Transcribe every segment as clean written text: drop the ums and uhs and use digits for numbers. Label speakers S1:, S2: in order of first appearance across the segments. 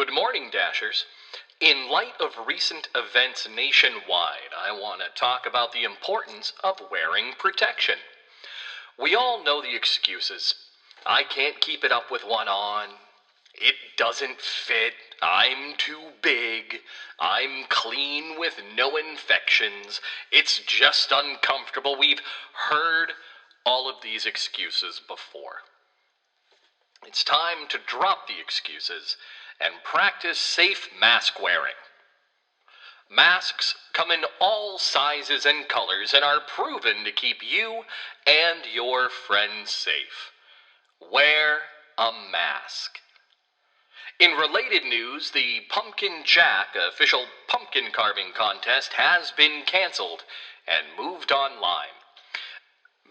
S1: Good morning, Dashers. In light of recent events nationwide, I want to talk about the importance of wearing protection. We all know the excuses. I can't keep it up with one on. It doesn't fit. I'm too big. I'm clean with no infections. It's just uncomfortable. We've heard all of these excuses before. It's time to drop the excuses and practice safe mask wearing. Masks come in all sizes and colors and are proven to keep you and your friends safe. Wear a mask. In related news, the Pumpkin Jack official pumpkin carving contest has been canceled and moved online.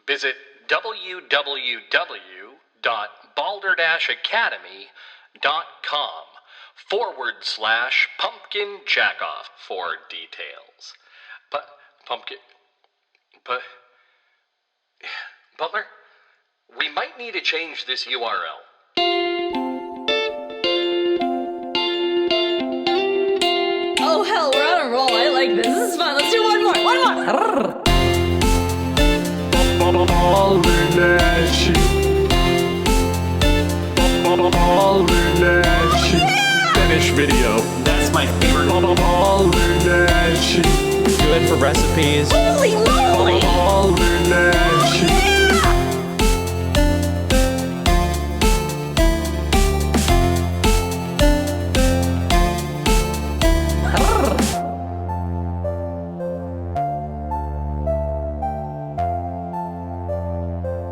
S1: Visit www.balderdashacademy.com/pumpkin jackoff for details. Butler, we might need to change this URL.
S2: Oh hell, we're on a roll. I like this. This is fun. Let's do one more.
S3: Balderdash. Balderdash. Finish video.
S4: That's my favorite.
S3: Balderdash.
S4: Good for recipes.
S2: Holy moly!
S3: Balderdash.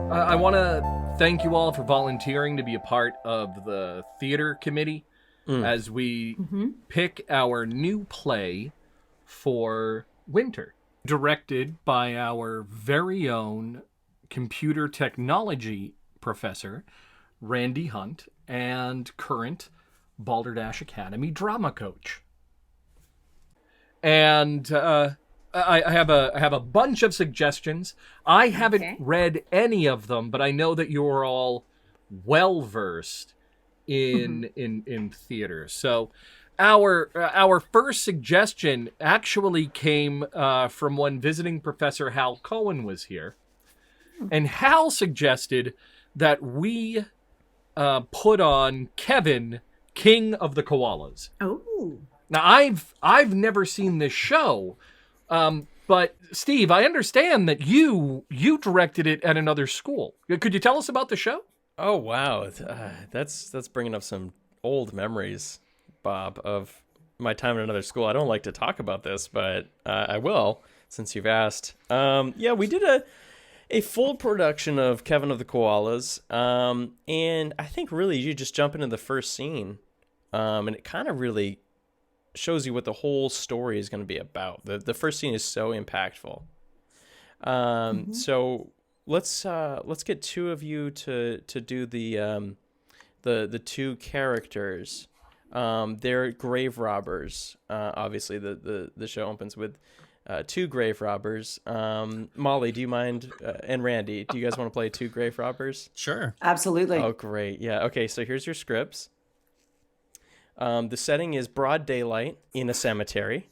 S5: I want to thank you all for volunteering to be a part of the theater committee as we pick our new play for winter, directed by our very own computer technology professor, Randy Hunt, and current Balderdash Academy drama coach. And I have a bunch of suggestions. I haven't read any of them, but I know that you're all well versed in theater. So our first suggestion actually came from when visiting Professor Hal Cohen was here, and Hal suggested that we put on Kevin, King of the Koalas.
S2: Oh.
S5: Now I've never seen this show. But Steve, I understand that you directed it at another school. Could you tell us about the show?
S4: Oh wow, that's bringing up some old memories, Bob, of my time at another school. I don't like to talk about this, but I will since you've asked. Yeah, we did a full production of Kevin of the Koalas, and I think really you just jump into the first scene, and it kind of really shows you what the whole story is going to be about. The first scene is so impactful. So let's get two of you to do the two characters. They're grave robbers. Obviously the show opens with two grave robbers. Molly, do you mind, and Randy, do you guys want to play two grave robbers?
S6: Sure.
S2: Absolutely.
S4: Oh great. Yeah, okay, so here's your scripts. The setting is broad daylight in a cemetery.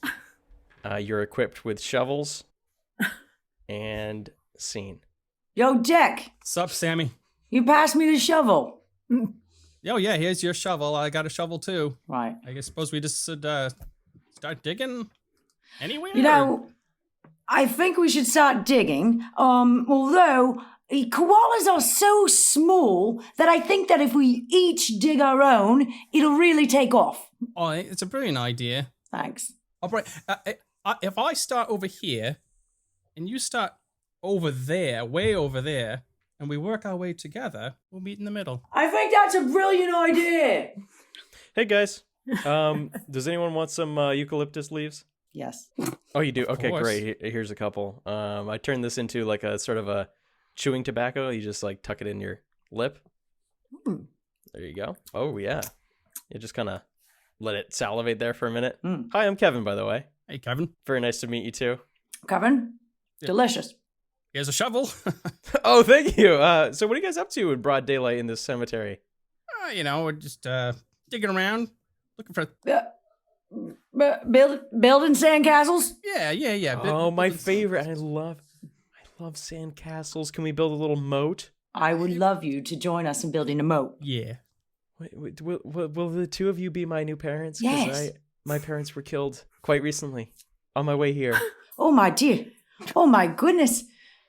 S4: You're equipped with shovels and scene.
S7: Yo, Jack,
S6: Sup, Sammy?
S7: you passed me the shovel.
S6: Oh, yeah, here's your shovel. I got a shovel, too.
S7: Right.
S6: I guess suppose we just should start digging anywhere?
S7: You know, I think we should start digging. Although koalas are so small that I think that if we each dig our own, it'll really take off.
S6: Oh, it's a brilliant idea.
S7: Thanks.
S6: All right, if I start over here, and you start over there, way over there, and we work our way together, we'll meet in the middle.
S7: I think that's a brilliant idea.
S4: Hey guys, does anyone want some eucalyptus leaves?
S7: Yes.
S4: Oh, you do? Okay,
S6: course.
S4: great. Here's a couple. I turned this into like a sort of a chewing tobacco. You just like tuck it in your lip. There you go. Oh yeah. You just kind of let it salivate there for a minute. Hi, I'm Kevin, by the way.
S6: Hey, Kevin.
S4: Very nice to meet you too.
S7: Kevin, delicious.
S6: Here's a shovel.
S4: Oh, thank you. So what are you guys up to in broad daylight in this cemetery?
S6: You know, we're just digging around, Looking for.
S7: Building sandcastles?
S6: Yeah.
S4: Oh, my favorite. I love sandcastles. Can we build a little moat?
S7: I would love you to join us in building a moat.
S6: Yeah.
S4: Wait, will the two of you be my new parents? 'Cause
S7: Yes.
S4: my parents were killed quite recently on my way here.
S7: Oh, my dear. Oh, my goodness.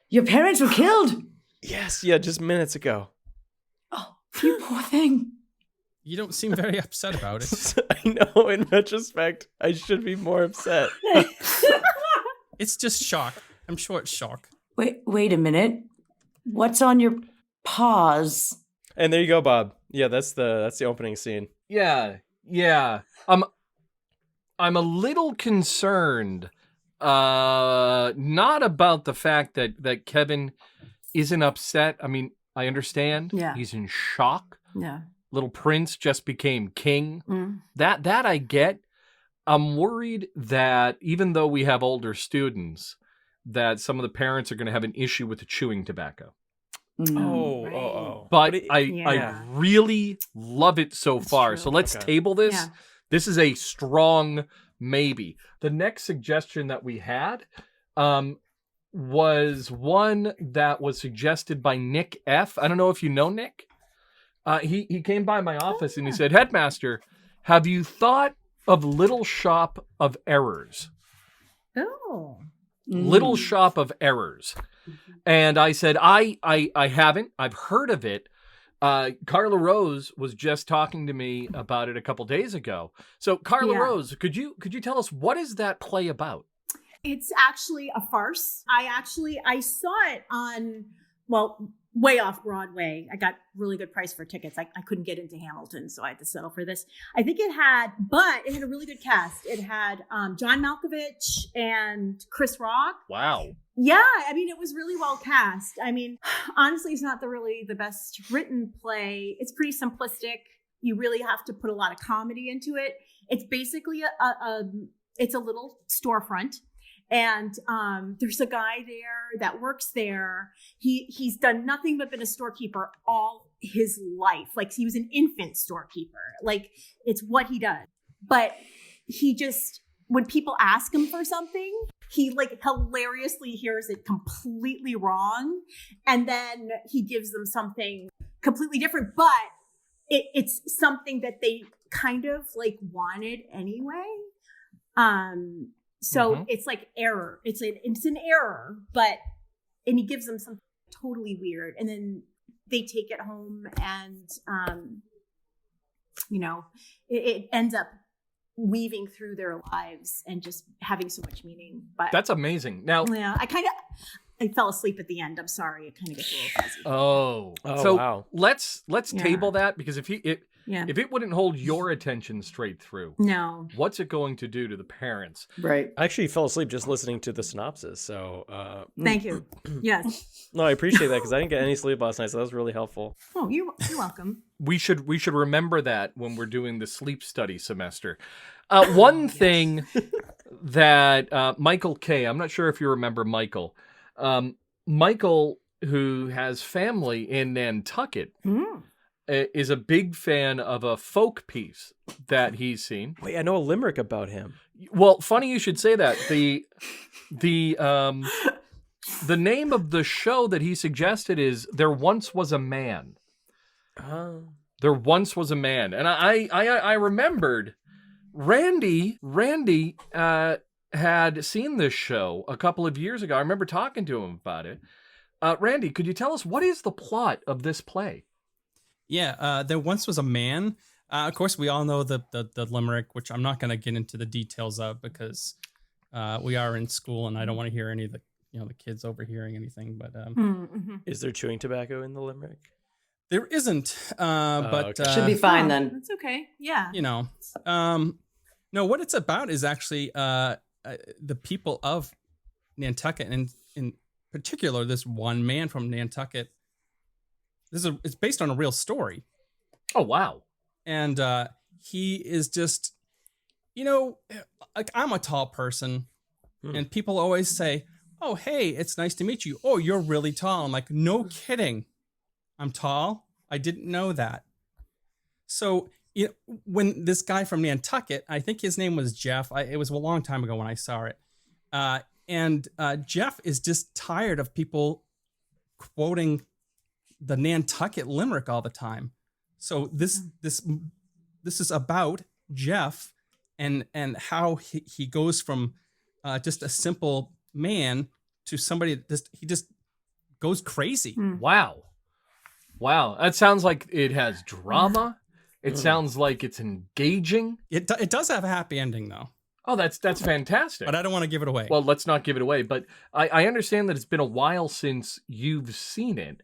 S7: Your parents were killed.
S4: Yes, yeah, just minutes ago.
S7: Oh, you poor thing.
S6: You don't seem very upset about it.
S4: I know, in retrospect, I should be more upset.
S6: It's just shock. I'm sure it's shock.
S7: Wait a minute. What's on your paws?
S4: And there you go, Bob. Yeah, that's the opening scene.
S5: Yeah. I'm a little concerned, not about the fact that Kevin isn't upset. I mean, I understand.
S7: Yeah.
S5: He's in shock.
S7: Yeah.
S5: Little Prince just became king.
S7: Mm.
S5: That I get. I'm worried that even though we have older students, that some of the parents are going to have an issue with the chewing tobacco.
S4: Oh.
S5: But
S4: it-
S5: I really love it so far.
S7: true.
S5: So let's
S4: Okay.
S5: table this.
S7: Yeah.
S5: This is a strong maybe. The next suggestion that we had was one that was suggested by Nick F. I don't know if you know Nick. He came by my office and he said, "Headmaster, have you thought of Little Shop of Errors?"
S2: Oh.
S5: Little Shop of Errors. And I said, I haven't. I've heard of it. CarlaRose was just talking to me about it a couple days ago. So CarlaRose, could you tell us, what is that play about?
S8: It's actually a farce. I saw it on, well, way off Broadway. I got really good price for tickets. I couldn't get into Hamilton, so I had to settle for this. I think it had a really good cast. It had John Malkovich and Chris Rock.
S5: Wow.
S8: Yeah, I mean, it was really well cast. I mean, honestly, it's not the best written play. It's pretty simplistic. You really have to put a lot of comedy into it. It's basically it's a little storefront. And there's a guy there that works there. He's done nothing but been a storekeeper all his life. Like, he was an infant storekeeper. Like, it's what he does. But he just, when people ask him for something, he like hilariously hears it completely wrong. And then he gives them something completely different. But it's something that they kind of like wanted anyway. So it's like error. It's an error, and he gives them something totally weird, and then they take it home, and it ends up weaving through their lives and just having so much meaning. But
S5: That's amazing. Now,
S8: yeah, I fell asleep at the end. I'm sorry, it kind of gets a little fuzzy.
S5: oh,
S4: Oh,
S5: so
S4: wow.
S5: let's
S8: Yeah.
S5: table that, because if it wouldn't hold your attention straight through,
S8: No.
S5: what's it going to do to the parents?
S7: Right.
S4: I actually fell asleep just listening to the synopsis. So,
S8: Thank you. Yes.
S4: no, I appreciate that because I didn't get any sleep last night. So that was really helpful.
S8: Oh, you're welcome.
S5: We should remember that when we're doing the sleep study semester. One thing that Michael K. I'm not sure if you remember Michael. Michael, who has family in Nantucket, is a big fan of a folk piece that he's seen.
S4: Wait, I know a limerick about him.
S5: Well, funny you should say that. The name of the show that he suggested is There Once Was a Man.
S4: Oh.
S5: There Once Was a Man. And I remembered Randy had seen this show a couple of years ago. I remember talking to him about it. Randy, could you tell us, what is the plot of this play?
S6: Yeah, there once was a man. Of course, we all know the limerick, which I'm not going to get into the details of because we are in school and I don't want to hear any of the kids overhearing anything. But
S4: Is there chewing tobacco in the limerick?
S6: there isn't. But
S4: okay.
S7: Should be fine then.
S8: That's okay. Yeah.
S6: No, what it's about is actually the people of Nantucket, and in particular, this one man from Nantucket. It's based on a real story.
S5: Oh, wow.
S6: And he is just, like, I'm a tall person, and people always say, "Oh, hey, it's nice to meet you. Oh, you're really tall." I'm like, "No kidding. I'm tall? I didn't know that." So when this guy from Nantucket, I think his name was Jeff. It was a long time ago when I saw it. And Jeff is just tired of people quoting the Nantucket limerick all the time. So this is about Jeff and how he goes from just a simple man to somebody that he just goes crazy.
S5: Wow. That sounds like it has drama. It sounds like it's engaging.
S6: It does have a happy ending, though.
S5: Oh, that's fantastic.
S6: But I don't want to give it away.
S5: Well, let's not give it away. But I understand that it's been a while since you've seen it.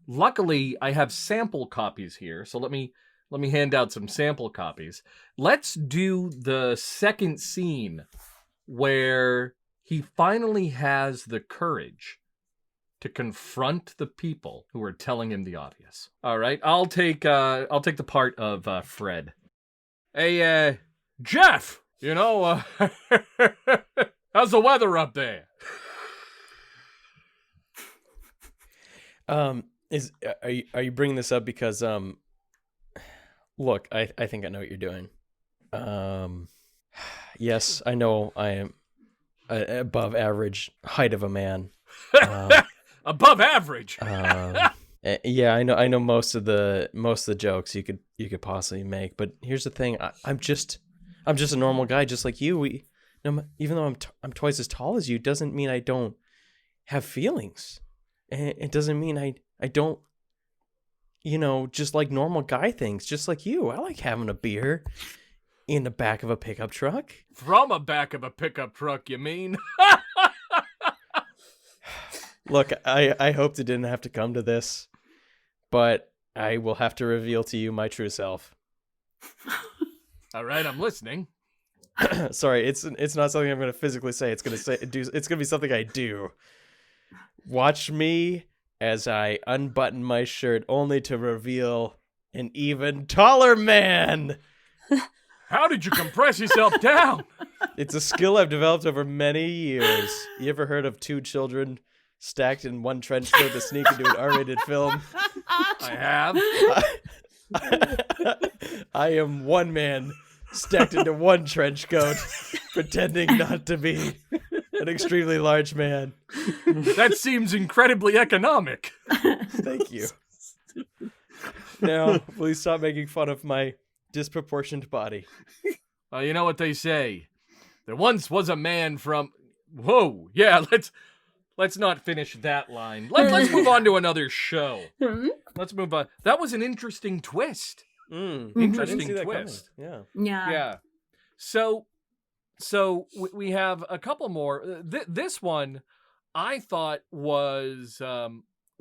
S5: Luckily, I have sample copies here. So let me hand out some sample copies. Let's do the second scene where he finally has the courage to confront the people who are telling him the obvious. All right, I'll take the part of Fred. Hey, Jeff, how's the weather up there?
S4: Are you bringing this up because look, I think I know what you're doing. Yes, I know I am above average height of a man.
S5: Above average.
S4: Yeah, I know most of the jokes you could possibly make, but here's the thing: I'm just a normal guy, just like you. Even though I'm twice as tall as you, doesn't mean I don't have feelings. It doesn't mean I don't, just like normal guy things, just like you. I like having a beer in the back of a pickup truck.
S5: From a back of a pickup truck, you mean?
S4: Look, I hoped it didn't have to come to this, but I will have to reveal to you my true self.
S5: All right, I'm listening.
S4: Sorry, it's not something I'm going to physically say. It's going to be something I do. Watch me as I unbutton my shirt only to reveal an even taller man.
S5: How did you compress yourself down?
S4: It's a skill I've developed over many years. You ever heard of two children stacked in one trench coat to sneak into an R-rated film?
S5: I have.
S4: I am one man stacked into one trench coat, pretending not to be an extremely large man.
S5: That seems incredibly economic.
S4: Thank you. Now, please stop making fun of my disproportionate body.
S5: You know what they say. There once was a man from... Whoa, yeah, let's not finish that line. Let's move on to another show. Let's move on. That was an interesting twist. Interesting twist.
S8: Yeah.
S5: So we have a couple more. This one I thought was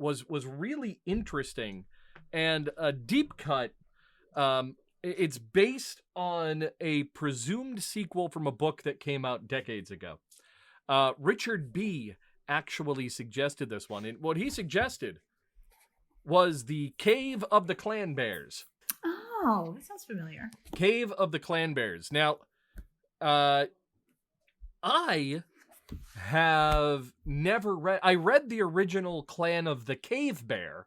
S5: really interesting and a deep cut. It's based on a presumed sequel from a book that came out decades ago. Richard B. actually suggested this one, and what he suggested was the Cave of the Clan Bears.
S8: Oh, that sounds familiar.
S5: Cave of the Clan Bears. Now, I have never read... I read the original Clan of the Cave Bear,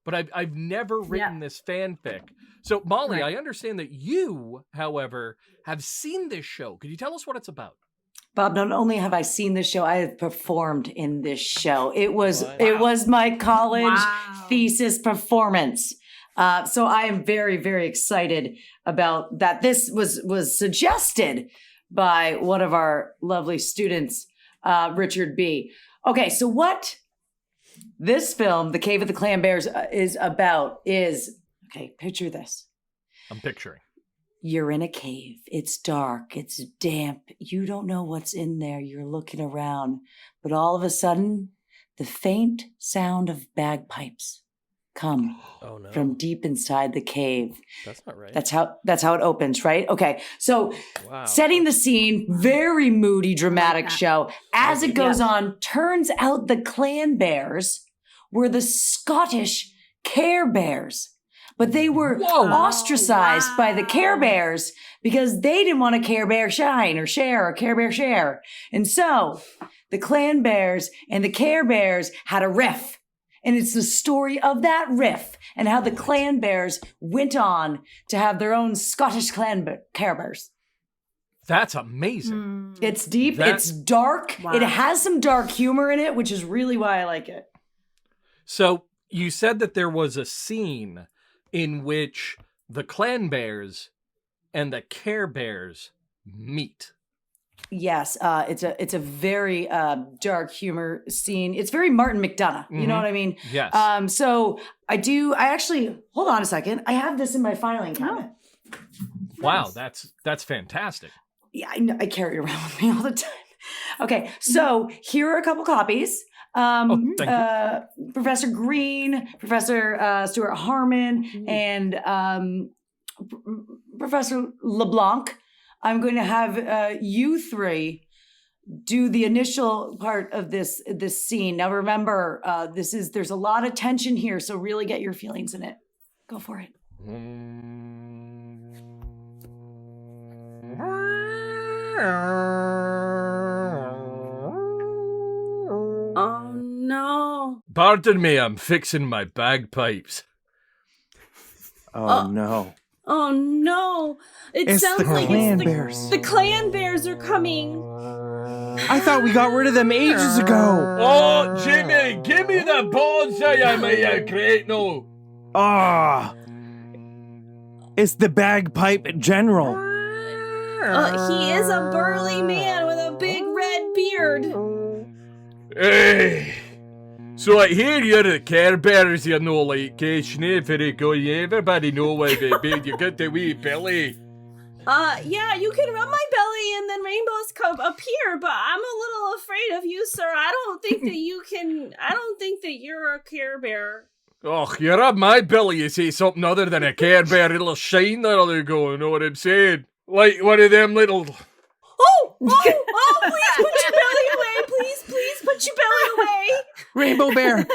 S5: but I've never written this fanfic. So, Molly, I understand that you, however, have seen this show. Could you tell us what it's about?
S7: Bob, not only have I seen this show, I have performed in this show. It was my college thesis performance. So I am very, very excited about that. This was suggested by one of our lovely students, Richard B. Okay, so what this film, The Cave of the Clan Bears, is about is, okay, picture this.
S5: I'm picturing.
S7: You're in a cave. It's dark. It's damp. You don't know what's in there. You're looking around. But all of a sudden, the faint sound of bagpipes come from deep inside the cave.
S4: That's not right.
S7: That's how it opens, right? Okay. So setting the scene, very moody, dramatic show. As it goes on, turns out the Clan Bears were the Scottish Care Bears. But they were ostracized by the Care Bears because they didn't want a Care Bear shine or share or Care Bear share. And so the Clan Bears and the Care Bears had a riff. And it's the story of that riff and how the Clan Bears went on to have their own Scottish Care Bears.
S5: That's amazing.
S7: It's deep. It's dark.
S8: Wow.
S7: It has some dark humor in it, which is really why I like it.
S5: So you said that there was a scene in which the Clan Bears and the Care Bears meet.
S7: Yes, it's a very dark humor scene. It's very Martin McDonagh. You know what I mean?
S5: Yes.
S7: So I actually hold on a second. I have this in my filing cabinet.
S5: Wow, that's fantastic.
S7: Yeah, I carry it around with me all the time. Okay, so here are a couple copies.
S5: Thank
S7: Professor Green, Professor Stuart Harmon, and Professor LeBlanc. I'm going to have you three do the initial part of this scene. Now remember, there's a lot of tension here, so really get your feelings in it. Go for it.
S2: Oh no.
S5: Pardon me, I'm fixing my bagpipes.
S9: Oh no.
S2: Oh no. It
S9: It's
S2: sounds
S9: the
S2: like
S9: Clan
S2: it's
S9: Bears.
S2: the Clan Bears are coming.
S9: I thought we got rid of them ages ago.
S5: Oh, Jimmy, give me the bonsai, I'm a great no.
S9: Ah. It's the bagpipe general.
S2: He is a burly man with a big red beard.
S5: Hey. So I hear you're the Care Bears, you know, like, very good. Everybody know why, baby. You got the wee belly.
S2: Yeah, you can rub my belly and then rainbows come appear, but I'm a little afraid of you, sir. I don't think that you're a Care Bear.
S5: Oh, you rub my belly, you say something other than a Care Bear, it'll shine there, they go, you know what I'm saying? Like one of them little...
S2: Oh, please put your belly away. Please put your belly away.
S9: Rainbow Bear.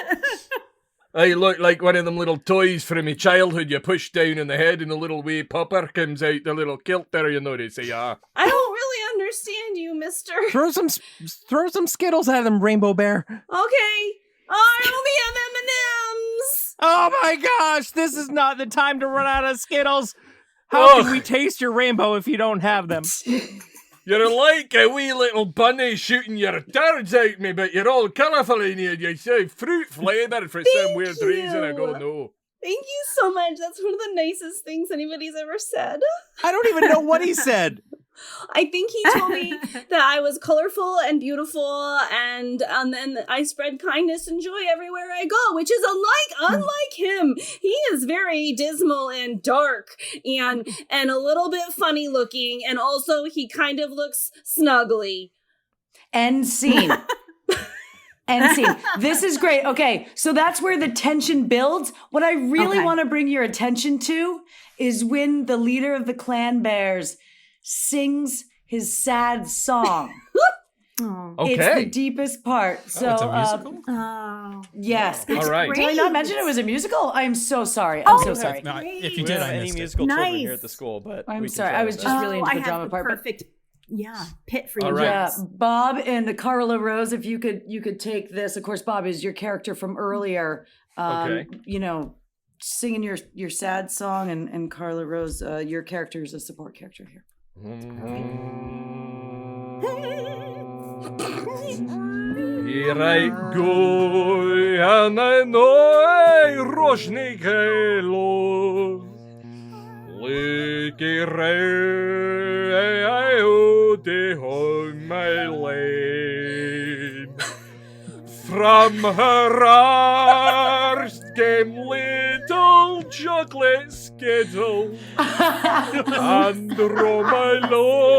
S5: I look like one of them little toys from my childhood you push down in the head and the little wee pupper comes out the little kilt there, you know, they say,
S2: I don't really understand you, mister.
S9: Throw some Skittles at them, Rainbow Bear.
S2: Okay. Oh, I only have M&Ms.
S9: Oh my gosh, this is not the time to run out of Skittles. How can we taste your rainbow if you don't have them?
S5: You're like a wee little bunny shooting your turds out me, but you're all colourful in here. You say fruit flavour for some weird reason. I go, no.
S2: Thank you so much. That's one of the nicest things anybody's ever said.
S9: I don't even know what he said.
S2: I think he told me that I was colorful and beautiful, and then I spread kindness and joy everywhere I go, which is unlike him. He is very dismal and dark and a little bit funny looking, and also he kind of looks snuggly.
S7: End scene. End scene. This is great. Okay, so that's where the tension builds. What I really want to bring your attention to is when the leader of the Clan Bears sings his sad song.
S5: Okay.
S7: It's the deepest part. So,
S6: it's a musical?
S7: Yes.
S5: All right.
S7: Did I not mention it was a musical? I'm so sorry. I'm so sorry.
S6: No, if
S4: We
S6: you
S4: don't
S6: did,
S4: have
S6: I
S4: any
S6: missed it.
S4: musical children here
S8: Nice.
S4: at the school, but
S7: I'm
S4: we can
S7: sorry.
S4: try
S7: I
S4: our
S7: was
S4: best.
S7: just really into
S8: I
S7: the
S8: have
S7: drama
S8: the
S7: part. But
S8: perfect pit for you.
S5: All right.
S7: yeah, Bob and CarlaRose, if you could take this. Of course, Bob is your character from earlier.
S5: Okay.
S7: You know, singing your sad song, and CarlaRose, your character is a support character here.
S5: Here I go, and I know I rożny hello. Like I out on my lane. From her arms came little chocolate skittle. And Romelo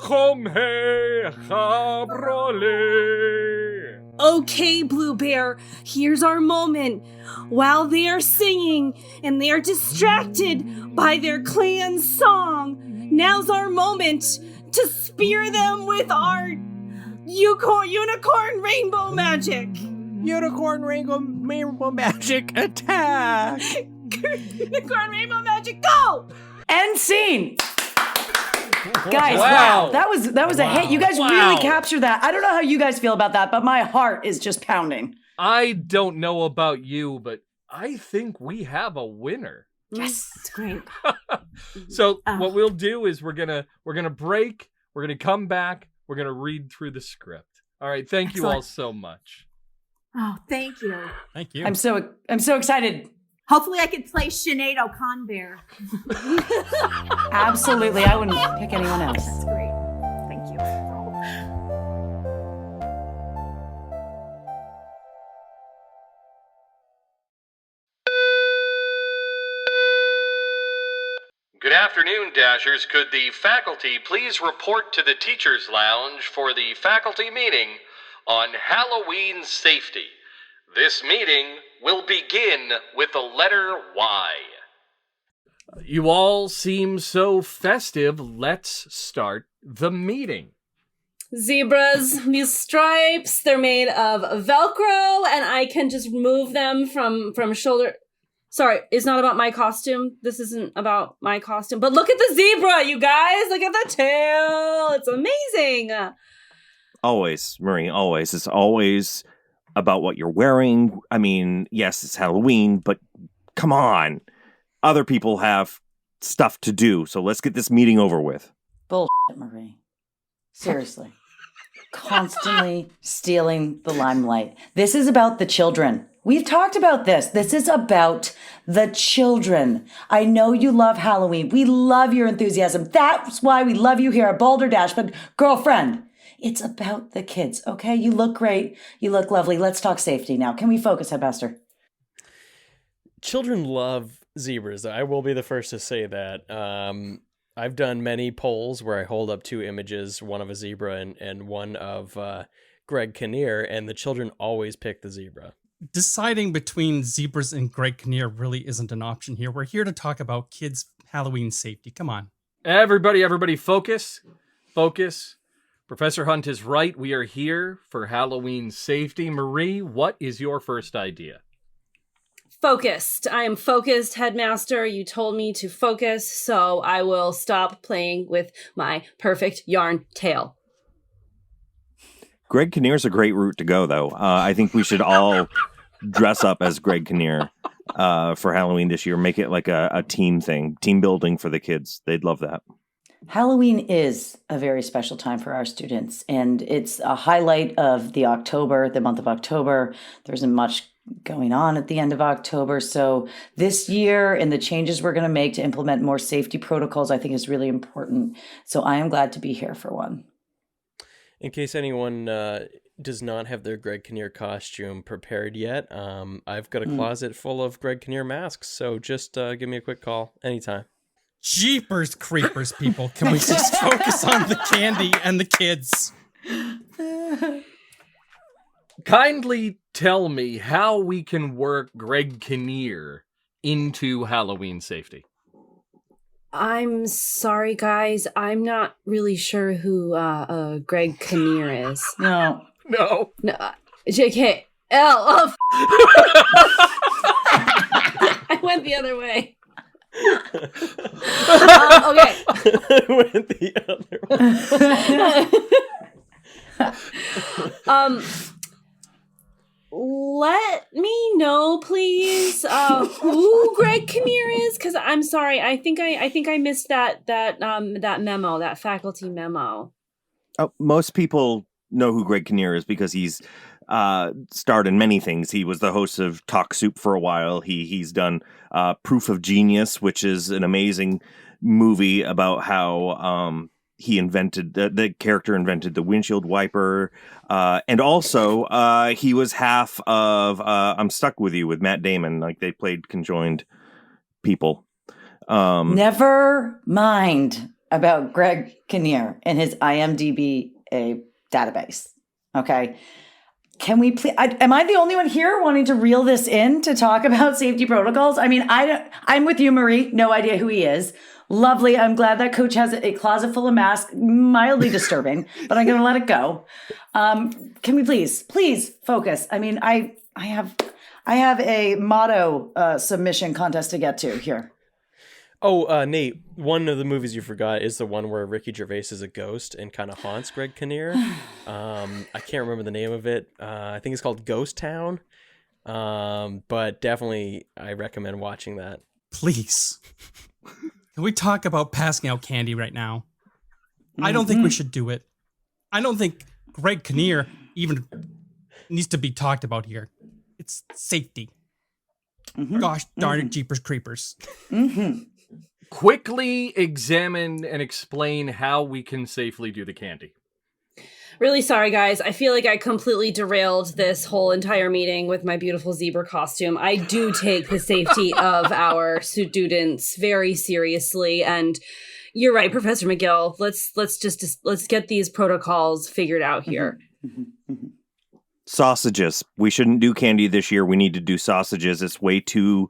S5: come here, cabrole.
S2: Okay, Blue Bear, here's our moment. While they are singing and they are distracted by their clan's song, now's our moment to spear them with our unicorn rainbow magic.
S9: Unicorn rainbow magic attack.
S2: Unicorn rainbow magic, go!
S7: End scene. Guys,
S5: Wow.
S7: wow, that was a hit. You guys really captured that. I don't know how you guys feel about that, but my heart is just pounding.
S5: I don't know about you, but I think we have a winner.
S8: Yes, it's great.
S5: So what we'll do is we're gonna break. We're gonna come back. We're gonna read through the script. All right. Thank you all so much.
S8: Oh, thank you.
S6: Thank you.
S7: I'm so excited.
S8: Hopefully I could play Sinead O'Conbear.
S7: Absolutely. I wouldn't pick anyone else.
S8: That's great. Thank you.
S1: Good afternoon, Dashers. Could the faculty please report to the Teachers' Lounge for the faculty meeting on Halloween safety? This meeting will begin with the letter Y.
S5: You all seem so festive. Let's start the meeting.
S2: Zebras, these stripes, they're made of Velcro, and I can just remove them from shoulder. Sorry, it's not about my costume. This isn't about my costume. But look at the zebra, you guys. Look at the tail. It's amazing.
S10: Always, Marie, always. It's always about what you're wearing. I mean, yes, it's Halloween, but come on. Other people have stuff to do, so let's get this meeting over with.
S7: Bullshit, Marie. Seriously. Constantly stealing the limelight. This is about the children. We've talked about this. This is about the children. I know you love Halloween. We love your enthusiasm. That's why we love you here at Balderdash. But girlfriend, it's about the kids, okay? You look great. You look lovely. Let's talk safety now. Can we focus, Headmaster?
S4: Children love zebras. I will be the first to say that. I've done many polls where I hold up two images, one of a zebra and one of Greg Kinnear, and the children always pick the zebra.
S6: Deciding between zebras and Greg Kinnear really isn't an option here. We're here to talk about kids' Halloween safety. Come on.
S5: Everybody, focus. Focus. Professor Hunt is right. We are here for Halloween safety. Marie, what is your first idea?
S2: Focused. I am focused, Headmaster. You told me to focus, so I will stop playing with my perfect yarn tail.
S10: Greg Kinnear's a great route to go, though. I think we should all dress up as Greg Kinnear for Halloween this year. Make it like a team thing, team building for the kids. They'd love that.
S7: Halloween is a very special time for our students, and it's a highlight of the month of October. There isn't much going on at the end of October. So this year and the changes we're going to make to implement more safety protocols, I think is really important. So I am glad to be here for one.
S4: In case anyone does not have their Greg Kinnear costume prepared yet, I've got a closet full of Greg Kinnear masks. So just give me a quick call anytime.
S6: Jeepers creepers, people. Can we just focus on the candy and the kids?
S5: Kindly tell me how we can work Greg Kinnear into Halloween safety.
S2: I'm sorry, guys. I'm not really sure who Greg Kinnear is.
S7: No.
S2: JK. L. Oh, I went the other way. Okay.
S4: I went the other way.
S2: Let me know, please, who Greg Kinnear is, because I'm sorry. I think I missed that memo, that faculty memo.
S10: Most people know who Greg Kinnear is because he's starred in many things. He was the host of Talk Soup for a while. He's done Proof of Genius, which is an amazing movie about how he invented the character invented the windshield wiper, and also he was half of I'm Stuck With You with Matt Damon. Like they played conjoined people.
S7: Never mind about Greg Kinnear and his IMDb database. Okay. Can we please? Am I the only one here wanting to reel this in to talk about safety protocols? I mean, I'm with you, Marie. No idea who he is. Lovely. I'm glad that coach has a closet full of masks. Mildly disturbing, but I'm going to let it go. Can we please focus? I mean, I have a motto submission contest to get to here.
S4: Oh, Nate, one of the movies you forgot is the one where Ricky Gervais is a ghost and kind of haunts Greg Kinnear. I can't remember the name of it. I think it's called Ghost Town. But definitely I recommend watching that.
S6: Please. Can we talk about passing out candy right now? I don't think we should do it. I don't think Greg Kinnear even needs to be talked about here. It's safety. Gosh darn it, Jeepers Creepers.
S5: Quickly examine and explain how we can safely do the candy.
S2: Really sorry, guys. I feel like I completely derailed this whole entire meeting with my beautiful zebra costume. I do take the safety of our students very seriously, and you're right, Professor McGill. Let's get these protocols figured out here.
S10: Sausages. We shouldn't do candy this year. We need to do sausages. It's way too.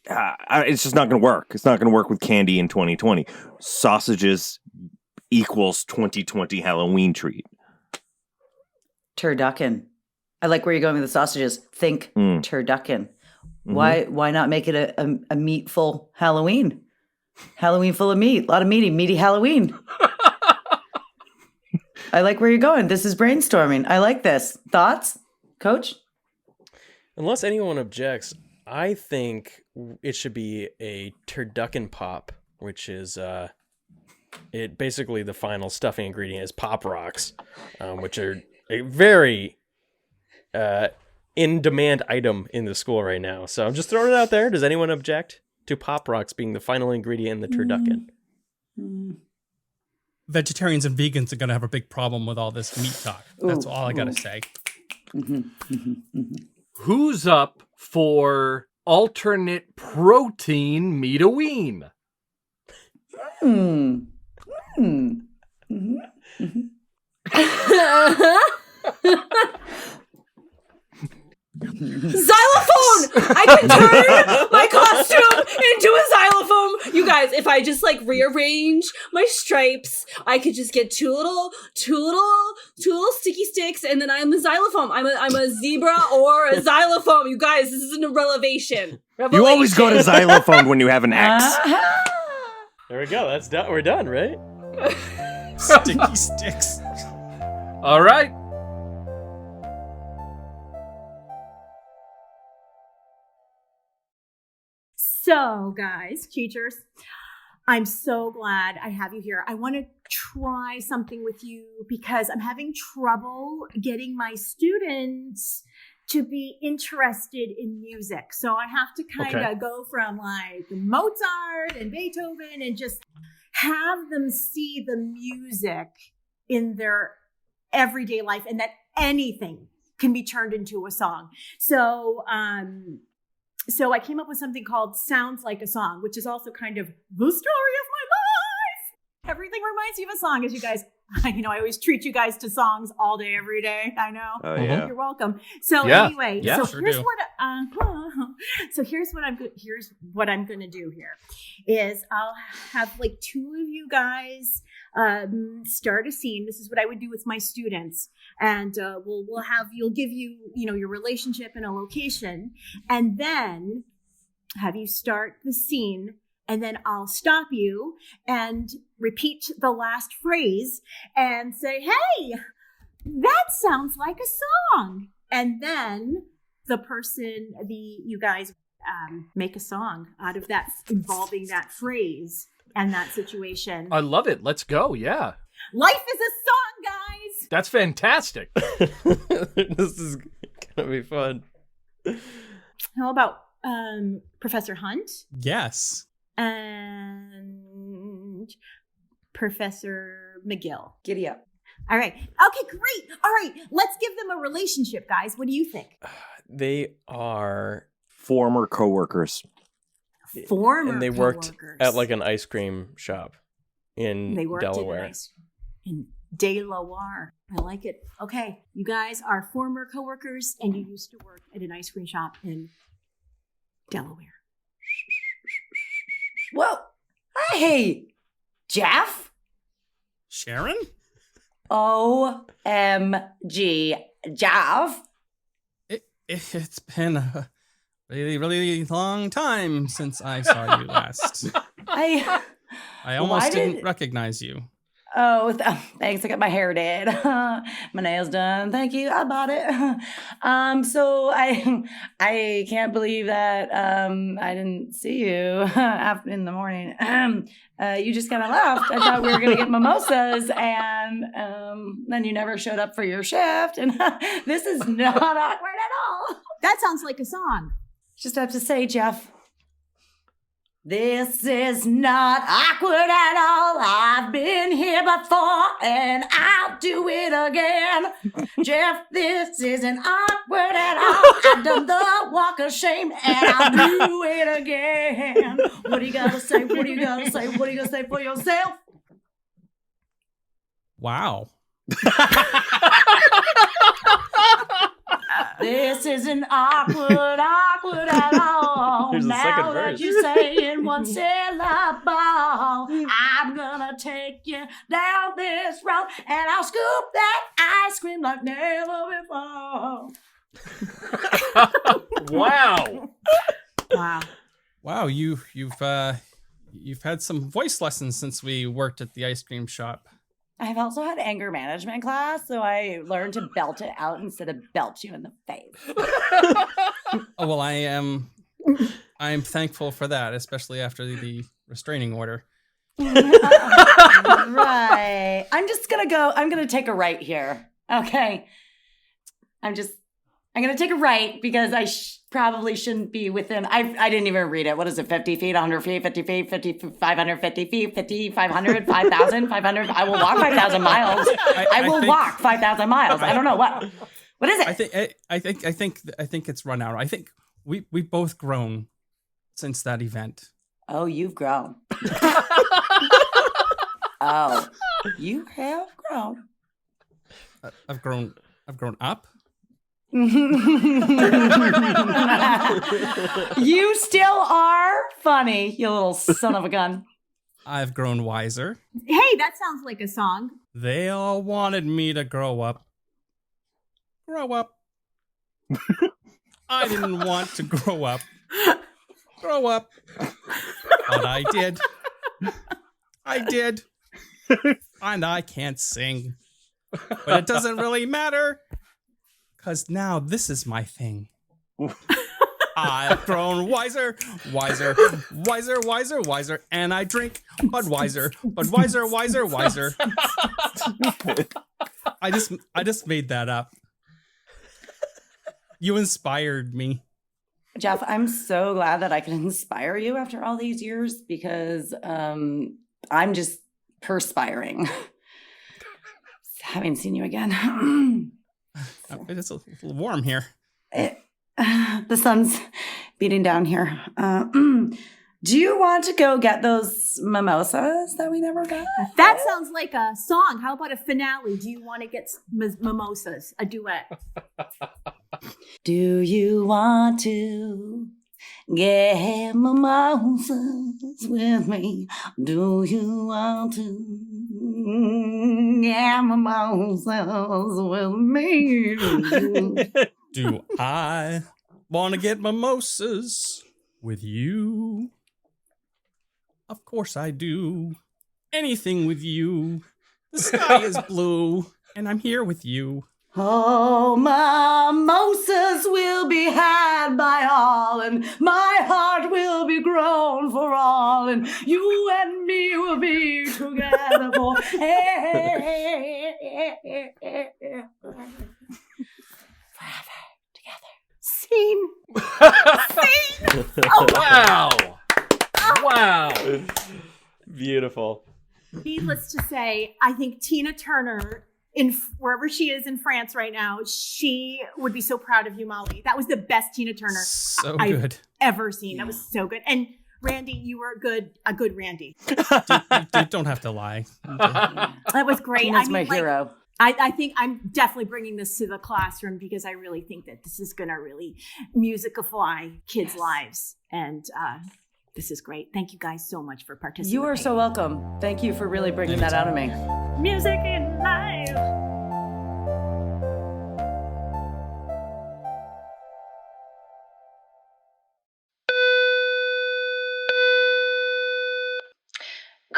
S10: It's just not going to work. It's not going to work with candy in 2020. Sausages equals 2020 Halloween treat.
S11: Turducken. I like where you're going with the sausages. Think turducken. Why not make it a meatful Halloween? Halloween full of meat. A lot of meaty Halloween. I like where you're going. This is brainstorming. I like this. Thoughts, Coach?
S4: Unless anyone objects, I think it should be a turducken pop, which is it basically the final stuffing ingredient is Pop Rocks, which are a very in-demand item in the school right now. So I'm just throwing it out there. Does anyone object to Pop Rocks being the final ingredient in the turducken?
S6: Vegetarians and vegans are going to have a big problem with all this meat talk. That's all I got to say.
S5: Who's up for alternate protein meat-a-ween?
S2: Xylophone! I can turn my costume into a xylophone. You guys, if I just like rearrange my stripes, I could just get two little sticky sticks, and then I'm a xylophone. I'm a zebra or a xylophone. You guys, this is a revelation.
S10: You always go to xylophone when you have an X.
S4: There we go. That's done. We're done, right?
S6: Sticky sticks.
S5: All right.
S8: So, guys, teachers, I'm so glad I have you here. I want to try something with you because I'm having trouble getting my students to be interested in music. So I have to kind of go from like Mozart and Beethoven and just have them see the music in their everyday life and that anything can be turned into a song. So I came up with something called Sounds Like a Song, which is also kind of the story of my life. Everything reminds me of a song, as you guys, I always treat you guys to songs all day, every day. I know.
S10: Oh, yeah.
S8: You're welcome. So anyway, here's what I'm going to do here is I'll have like two of you guys start a scene. This is what I would do with my students. And you'll give you your relationship and a location, and then have you start the scene, and then I'll stop you and repeat the last phrase and say, hey, that sounds like a song. And then you guys make a song out of that, involving that phrase and that situation.
S5: I love it. Let's go. Yeah.
S8: Life is a song, guys.
S5: That's fantastic.
S4: This is gonna be fun.
S8: How about Professor Hunt?
S6: Yes.
S8: And Professor McGill.
S11: Giddy up.
S8: All right. Okay, great. All right. Let's give them a relationship, guys. What do you think?
S4: They are
S10: Former coworkers.
S4: And they worked at like an ice cream shop in Delaware.
S8: In Delaware. I like it. Okay. You guys are former coworkers and you used to work at an ice cream shop in Delaware.
S11: Well, hey, Jeff?
S6: Sharon?
S11: OMG, Jeff?
S6: It's been really, really long time since I saw you last.
S7: I
S6: almost didn't recognize you.
S7: Oh, thanks. I got my hair did. My nails done. Thank you. I bought it. So I can't believe that I didn't see you after in the morning. You just kind of left. I thought we were gonna get mimosas, and then you never showed up for your shift. And this is not awkward at all.
S8: That sounds like a song.
S7: Just have to say, Jeff. This is not awkward at all. I've been here before and I'll do it again. Jeff, this isn't awkward at all. I've done the walk of shame and I'll do it again. What do you gotta say? What do you gotta say? What do you gotta say for yourself?
S6: Wow.
S7: This isn't awkward at all.
S4: There's a
S7: Now
S4: second
S7: that
S4: verse.
S7: you're saying one syllable, I'm gonna take you down this road and I'll scoop that ice cream like never before.
S5: Wow.
S8: Wow.
S6: Wow, you've had some voice lessons since we worked at the ice cream shop.
S7: I've also had anger management class, so I learned to belt it out instead of belt you in the face.
S6: Oh well, I am thankful for that, especially after the restraining order.
S7: Right. I'm gonna take a right here. Okay. I'm gonna take a right because I probably shouldn't be within, I didn't even read it. What is it? 50 feet, 100 feet, 50 feet, 50, 550 feet, 50, 500, 5,000, 500. I will walk 5,000 miles. I will walk 5,000 miles. I don't know what is it?
S6: I think it's run out. I think we've both grown since that event.
S7: Oh, you've grown. Oh, you have grown.
S6: I've grown up.
S7: You still are funny, you little son of a gun.
S6: I've grown wiser.
S8: Hey, that sounds like a song.
S6: They all wanted me to grow up. Grow up. I didn't want to grow up. Grow up. But I did. I did. And I can't sing. But it doesn't really matter. Because now this is my thing. I've grown wiser, and I drink Budweiser. Wiser. I just made that up. You inspired me.
S7: Jeff, I'm so glad that I can inspire you after all these years because I'm just perspiring. Haven't seen you again.
S6: It's a little warm here.
S7: The sun's beating down here. Do you want to go get those mimosas that we never got?
S8: That sounds like a song. How about a finale? Do you want to get mimosas? A duet.
S7: Do you want to get mimosas with me? Do you want to get mimosas with me?
S6: Do I want to get mimosas with you? Of course I do. Anything with you. The sky is blue, and I'm here with you.
S7: Oh, mimosas will be had by all, and my heart will be grown for all, and you and me will be together for forever together.
S8: Scene.
S5: Oh, wow. Wow.
S4: Beautiful.
S8: Needless to say, I think Tina Turner, wherever she is in France right now, she would be so proud of you, Molly. That was the best Tina Turner I've ever seen. That was so good. And Randy, you were a good Randy.
S6: Dude, don't have to lie.
S8: That was great.
S7: Tina's my hero.
S8: I think I'm definitely bringing this to the classroom because I really think that this is going to really musicify kids' lives. And this is great. Thank you guys so much for participating.
S7: You are so welcome. Thank you for really bringing that out of me.
S8: Music in life.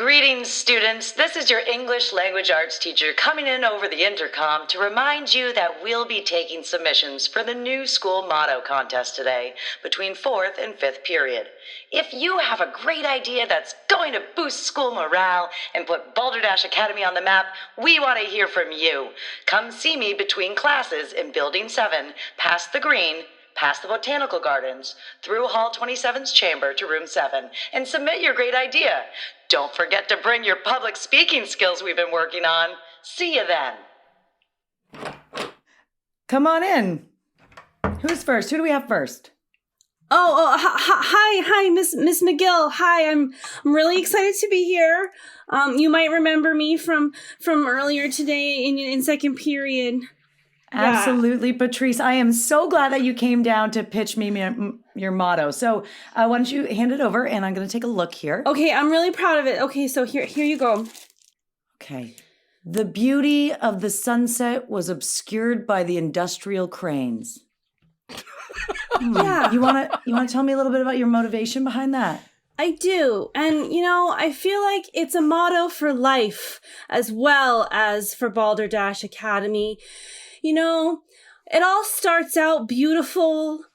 S11: Greetings, students. This is your English language arts teacher coming in over the intercom to remind you that we'll be taking submissions for the new school motto contest today between 4th and 5th period. If you have a great idea that's going to boost school morale and put Balderdash Academy on the map, we want to hear from you. Come see me between classes in Building 7, past the green, past the Botanical Gardens, through Hall 27's chamber to Room 7, and submit your great idea. Don't forget to bring your public speaking skills we've been working on. See you then.
S7: Come on in. Who's first? Who do we have first?
S2: Hi, Miss McGill. Hi, I'm really excited to be here. You might remember me from earlier today in second period.
S7: Absolutely, Patrice. I am so glad that you came down to pitch me your motto. So why don't you hand it over, and I'm going to take a look here.
S2: Okay, I'm really proud of it. Okay, so here you go.
S7: Okay. The beauty of the sunset was obscured by the industrial cranes.
S2: Yeah.
S7: You want to tell me a little bit about your motivation behind that?
S2: I do. And, I feel like it's a motto for life as well as for Balderdash Academy. It all starts out beautiful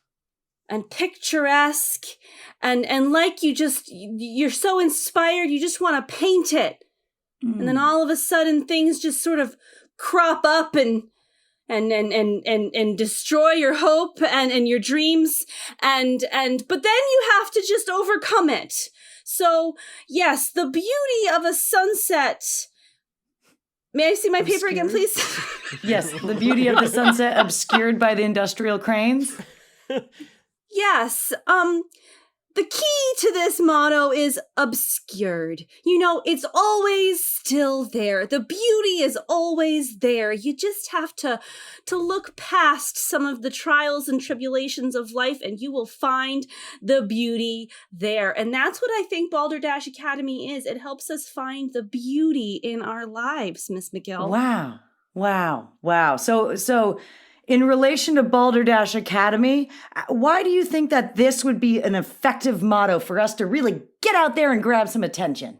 S2: and picturesque and like you're so inspired, you just want to paint it. And then all of a sudden things just sort of crop up and destroy your hope and your dreams but then you have to just overcome it. So yes, the beauty of a sunset. May I see my paper again, please?
S7: Yes, the beauty of the sunset obscured by the industrial cranes.
S2: Yes. The key to this motto is obscured. It's always still there. The beauty is always there. You just have to look past some of the trials and tribulations of life and you will find the beauty there. And that's what I think Balderdash Academy is. It helps us find the beauty in our lives, Miss McGill.
S7: Wow. So in relation to Balderdash Academy, why do you think that this would be an effective motto for us to really get out there and grab some attention?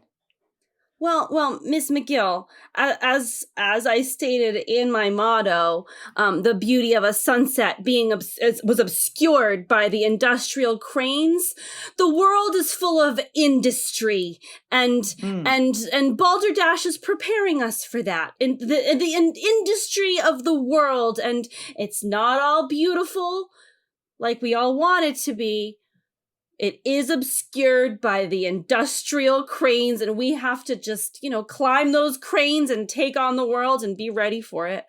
S2: Well, Miss McGill, as I stated in my motto, the beauty of a sunset was obscured by the industrial cranes. The world is full of industry, and Balderdash is preparing us for that. In the industry of the world, and it's not all beautiful like we all want it to be. It is obscured by the industrial cranes, and we have to just, climb those cranes and take on the world and be ready for it.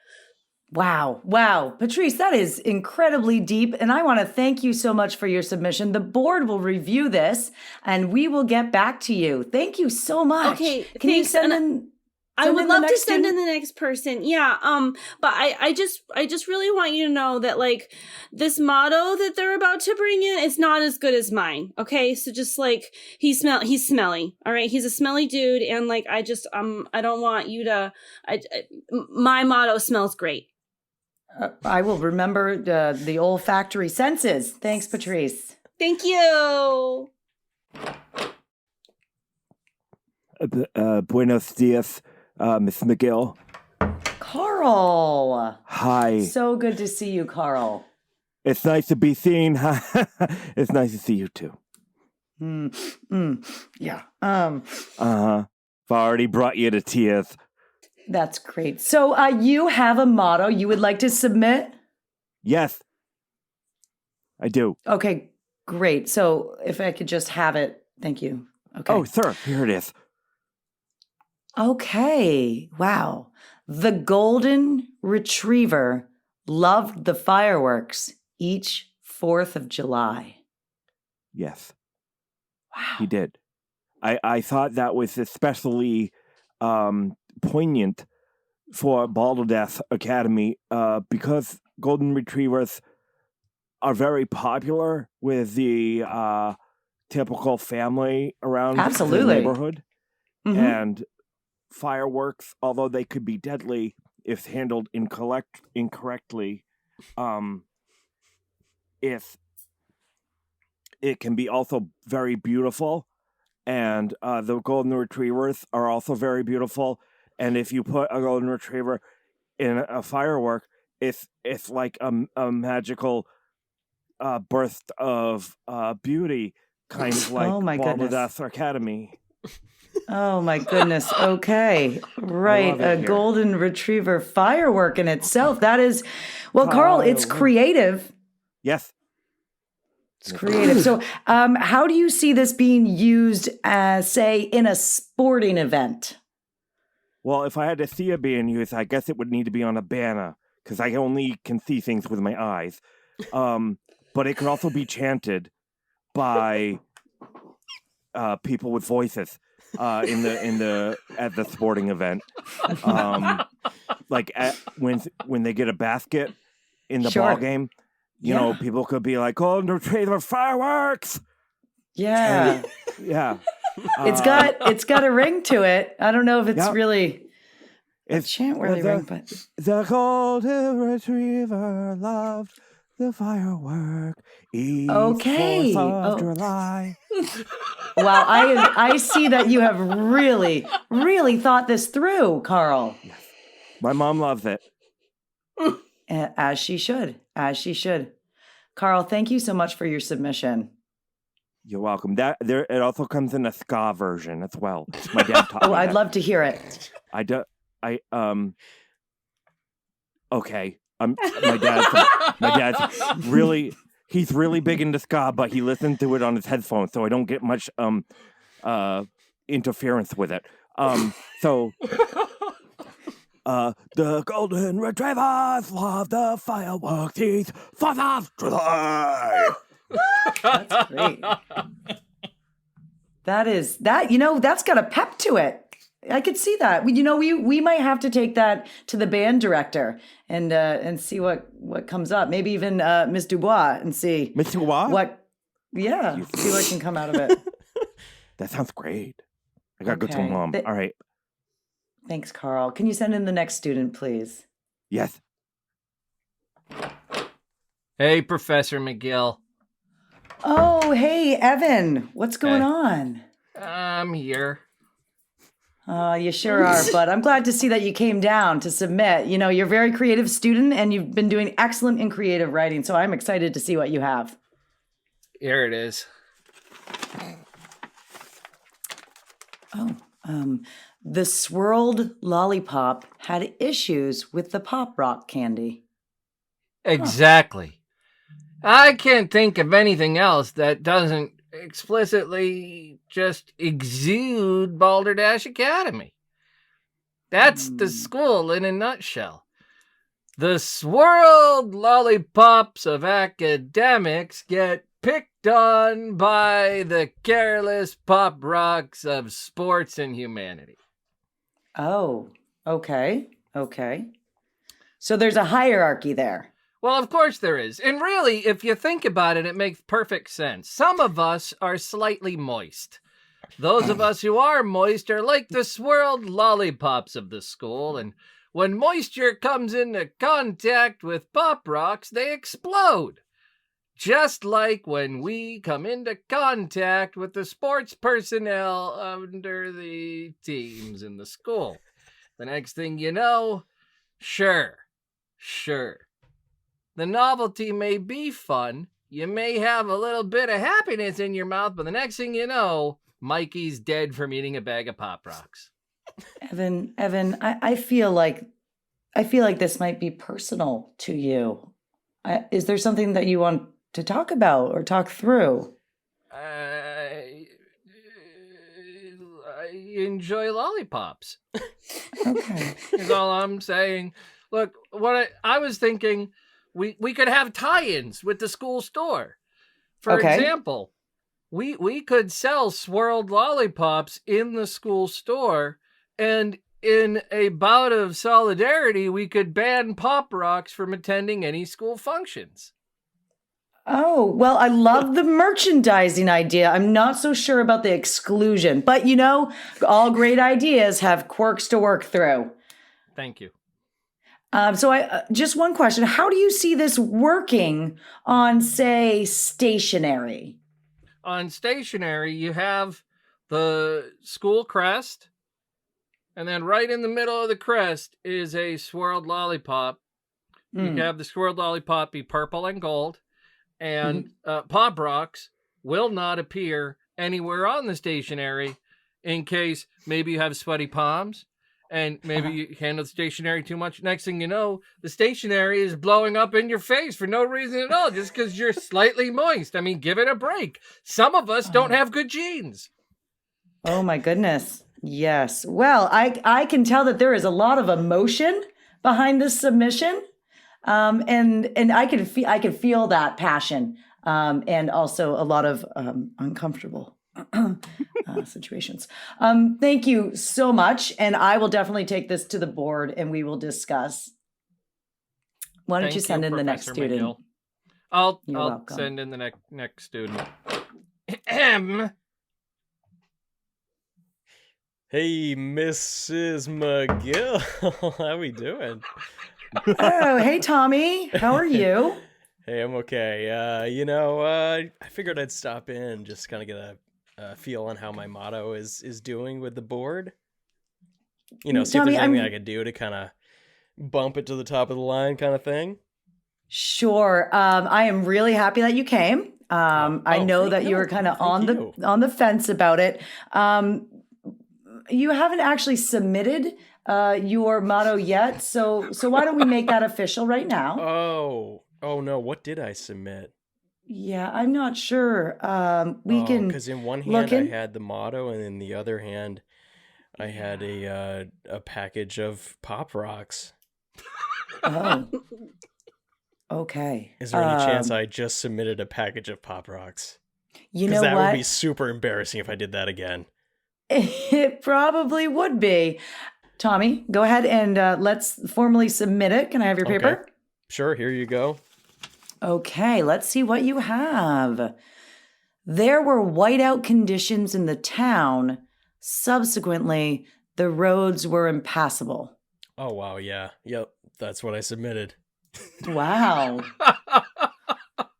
S7: Wow. Patrice, that is incredibly deep, and I want to thank you so much for your submission. The board will review this, and we will get back to you. Thank you so much.
S2: Okay,
S7: Can you send in...
S2: I would love to send in the next person. Yeah. But I just really want you to know that this motto that they're about to bring in is not as good as mine. Okay. So just he's smelly. All right. He's a smelly dude. And I don't want you to, my motto smells great.
S7: I will remember the olfactory senses. Thanks, Patrice.
S2: Thank you.
S10: Buenos dias. Miss McGill.
S7: Carl.
S10: Hi.
S7: So good to see you, Carl.
S10: It's nice to be seen. It's nice to see you too.
S7: Yeah.
S10: I've already brought you to tears.
S7: That's great. So you have a motto you would like to submit?
S10: Yes. I do.
S7: Okay, great. So if I could just have it. Thank you. Okay.
S10: Oh, sir, here it is.
S7: Okay. Wow. The golden retriever loved the fireworks each 4th of July.
S10: Yes.
S7: Wow.
S10: He did. I thought that was especially poignant for Balderdash Academy because golden retrievers are very popular with the typical family around the neighborhood.
S7: Mm-hmm.
S10: And fireworks, although they could be deadly if handled incorrectly, if it can be also very beautiful and the golden retrievers are also very beautiful. And if you put a golden retriever in a firework, it's like a magical burst of beauty, kind of like
S7: Oh my goodness.
S10: Balderdash Academy.
S7: Oh my goodness. Okay. Right.
S10: love it
S7: A
S10: here.
S7: golden retriever firework in itself. That is, well, Carl, it's creative.
S10: Yes.
S7: It's creative. So, how do you see this being used as, say, in a sporting event?
S10: Well, if I had to see it being used, I guess it would need to be on a banner, because I only can see things with my eyes. But it could also be chanted by people with voices at the sporting event. When they get a basket in the ball game, you know, people could be like, "Golden Retriever fireworks!"
S7: Yeah.
S10: Yeah.
S7: It's got a ring to it. I don't know if it's really a chant-worthy ring, but
S10: the golden retriever loved the firework.
S7: Okay.
S10: 4th of July.
S7: Wow, I see that you have really, really thought this through, Carl.
S10: My mom loves it.
S7: As she should. As she should. Carl, thank you so much for your submission.
S10: You're welcome. It also comes in a ska version as well. My dad taught me
S7: I'd
S10: that.
S7: love to hear it.
S10: Okay. My dad's really, he's really big into ska, but he listens to it on his headphones, so I don't get much interference with it. The golden retrievers love the fireworks. It's 4th of July.
S7: That's great. That's got a pep to it. I could see that. We might have to take that to the band director and see what comes up. Maybe even Miss Dubois and see
S10: Miss Dubois?
S7: See what can come out of it.
S10: That sounds great. I gotta go tell Mom. All right.
S7: Thanks, Carl. Can you send in the next student, please?
S10: Yes.
S9: Hey, Professor McGill.
S7: Oh, hey, Evan. What's going on?
S9: I'm here.
S7: You sure are, but I'm glad to see that you came down to submit. You know, you're a very creative student and you've been doing excellent in creative writing, so I'm excited to see what you have.
S9: Here it is.
S7: The swirled lollipop had issues with the pop rock candy.
S9: Exactly. I can't think of anything else that doesn't explicitly just exude Balderdash Academy. That's the school in a nutshell. The swirled lollipops of academics get picked on by the careless pop rocks of sports and humanity.
S7: Oh, okay. So there's a hierarchy there.
S9: Well, of course there is. And really, if you think about it, it makes perfect sense. Some of us are slightly moist. Those of us who are moist are like the swirled lollipops of the school, and when moisture comes into contact with pop rocks, they explode. Just like when we come into contact with the sports personnel under the teams in the school. The next thing you know, sure. The novelty may be fun. You may have a little bit of happiness in your mouth, but the next thing you know, Mikey's dead from eating a bag of Pop Rocks.
S7: Evan, I feel like this might be personal to you. Is there something that you want to talk about or talk through?
S9: I enjoy lollipops.
S7: Okay.
S9: Is all I'm saying. Look, what I was thinking, we could have tie-ins with the school store. For example, we could sell swirled lollipops in the school store, and in a bout of solidarity, we could ban Pop Rocks from attending any school functions.
S7: Oh, well, I love the merchandising idea. I'm not so sure about the exclusion, but all great ideas have quirks to work through.
S9: Thank you.
S7: So just one question. How do you see this working on, say, stationery?
S9: On stationery, you have the school crest, and then right in the middle of the crest is a swirled lollipop. You can have the swirled lollipop be purple and gold, and Pop Rocks will not appear anywhere on the stationery in case maybe you have sweaty palms and maybe you handle the stationery too much. Next thing you know, the stationery is blowing up in your face for no reason at all, just because you're slightly moist. I mean, give it a break. Some of us don't have good genes.
S7: Oh my goodness. Yes. Well, I can tell that there is a lot of emotion behind this submission. And I can feel that passion. And also a lot of uncomfortable situations. Thank you so much. And I will definitely take this to the board and we will discuss. Why don't you send in the next student?
S9: McGill. I'll
S7: welcome.
S9: send in the next student.
S4: Hey, Mrs. McGill. How we doing?
S7: Oh, hey, Tommy. How are you?
S4: Hey, I'm okay. I figured I'd stop in, just kind of get a feel on how my motto is doing with the board. See
S7: Tommy,
S4: if there's anything I could do to kind of bump it to the top of the line kind of thing.
S7: Sure. I am really happy that you came. I know that you were kind of on the fence about it. You haven't actually submitted your motto yet, so why don't we make that official right now?
S4: Oh no, what did I submit?
S7: Yeah, I'm not sure. We can,
S4: because in one hand I had the motto, and in the other hand I had a package of Pop Rocks.
S7: Oh, okay.
S4: Is there any chance I just submitted a package of Pop Rocks?
S7: You know
S4: that
S7: what?
S4: would be super embarrassing if I did that again.
S7: It probably would be. Tommy, go ahead and let's formally submit it. Can I have your paper?
S4: Okay. Sure, here you go.
S7: Okay, let's see what you have. There were whiteout conditions in the town. Subsequently, the roads were impassable.
S4: Oh, wow, yeah. Yep, that's what I submitted.
S7: Wow.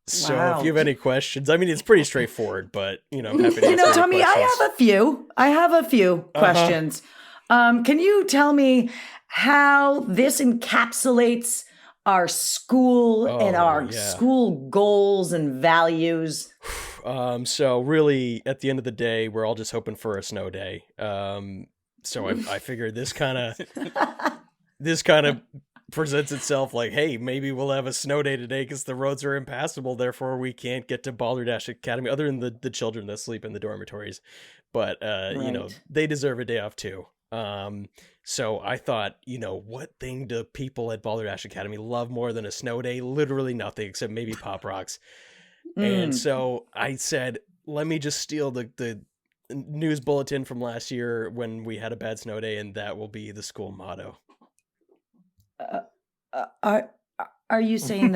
S4: So
S7: Wow.
S4: if you have any questions, I mean, it's pretty straightforward, but, I'm happy to answer
S7: Tommy,
S4: questions.
S7: I have a few questions. Can you tell me how this encapsulates our school and our school goals and values?
S4: So really, at the end of the day, we're all just hoping for a snow day. So I figured this kind of presents itself like, hey, maybe we'll have a snow day today because the roads are impassable. Therefore, we can't get to Balderdash Academy, other than the children that sleep in the dormitories. But they deserve a day off too. So I thought, what thing do people at Balderdash Academy love more than a snow day? Literally nothing, except maybe Pop Rocks. And so I said, let me just steal the news bulletin from last year when we had a bad snow day, and that will be the school motto.
S7: Are you saying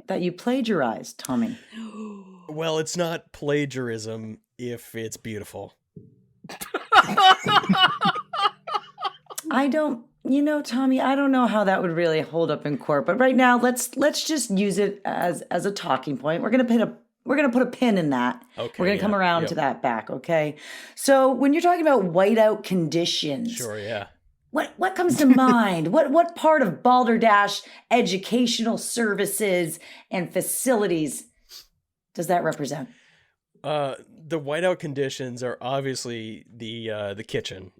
S7: that you plagiarized, Tommy?
S4: Well, it's not plagiarism if it's beautiful.
S7: I don't, Tommy, I don't know how that would really hold up in court. But right now, let's just use it as a talking point. We're gonna put a pin in that.
S4: Okay,
S7: we're gonna come around to that back. Okay. So when you're talking about whiteout conditions,
S4: sure, yeah.
S7: What comes to mind? What part of Balderdash educational services and facilities does that represent?
S4: The whiteout conditions are obviously the kitchen,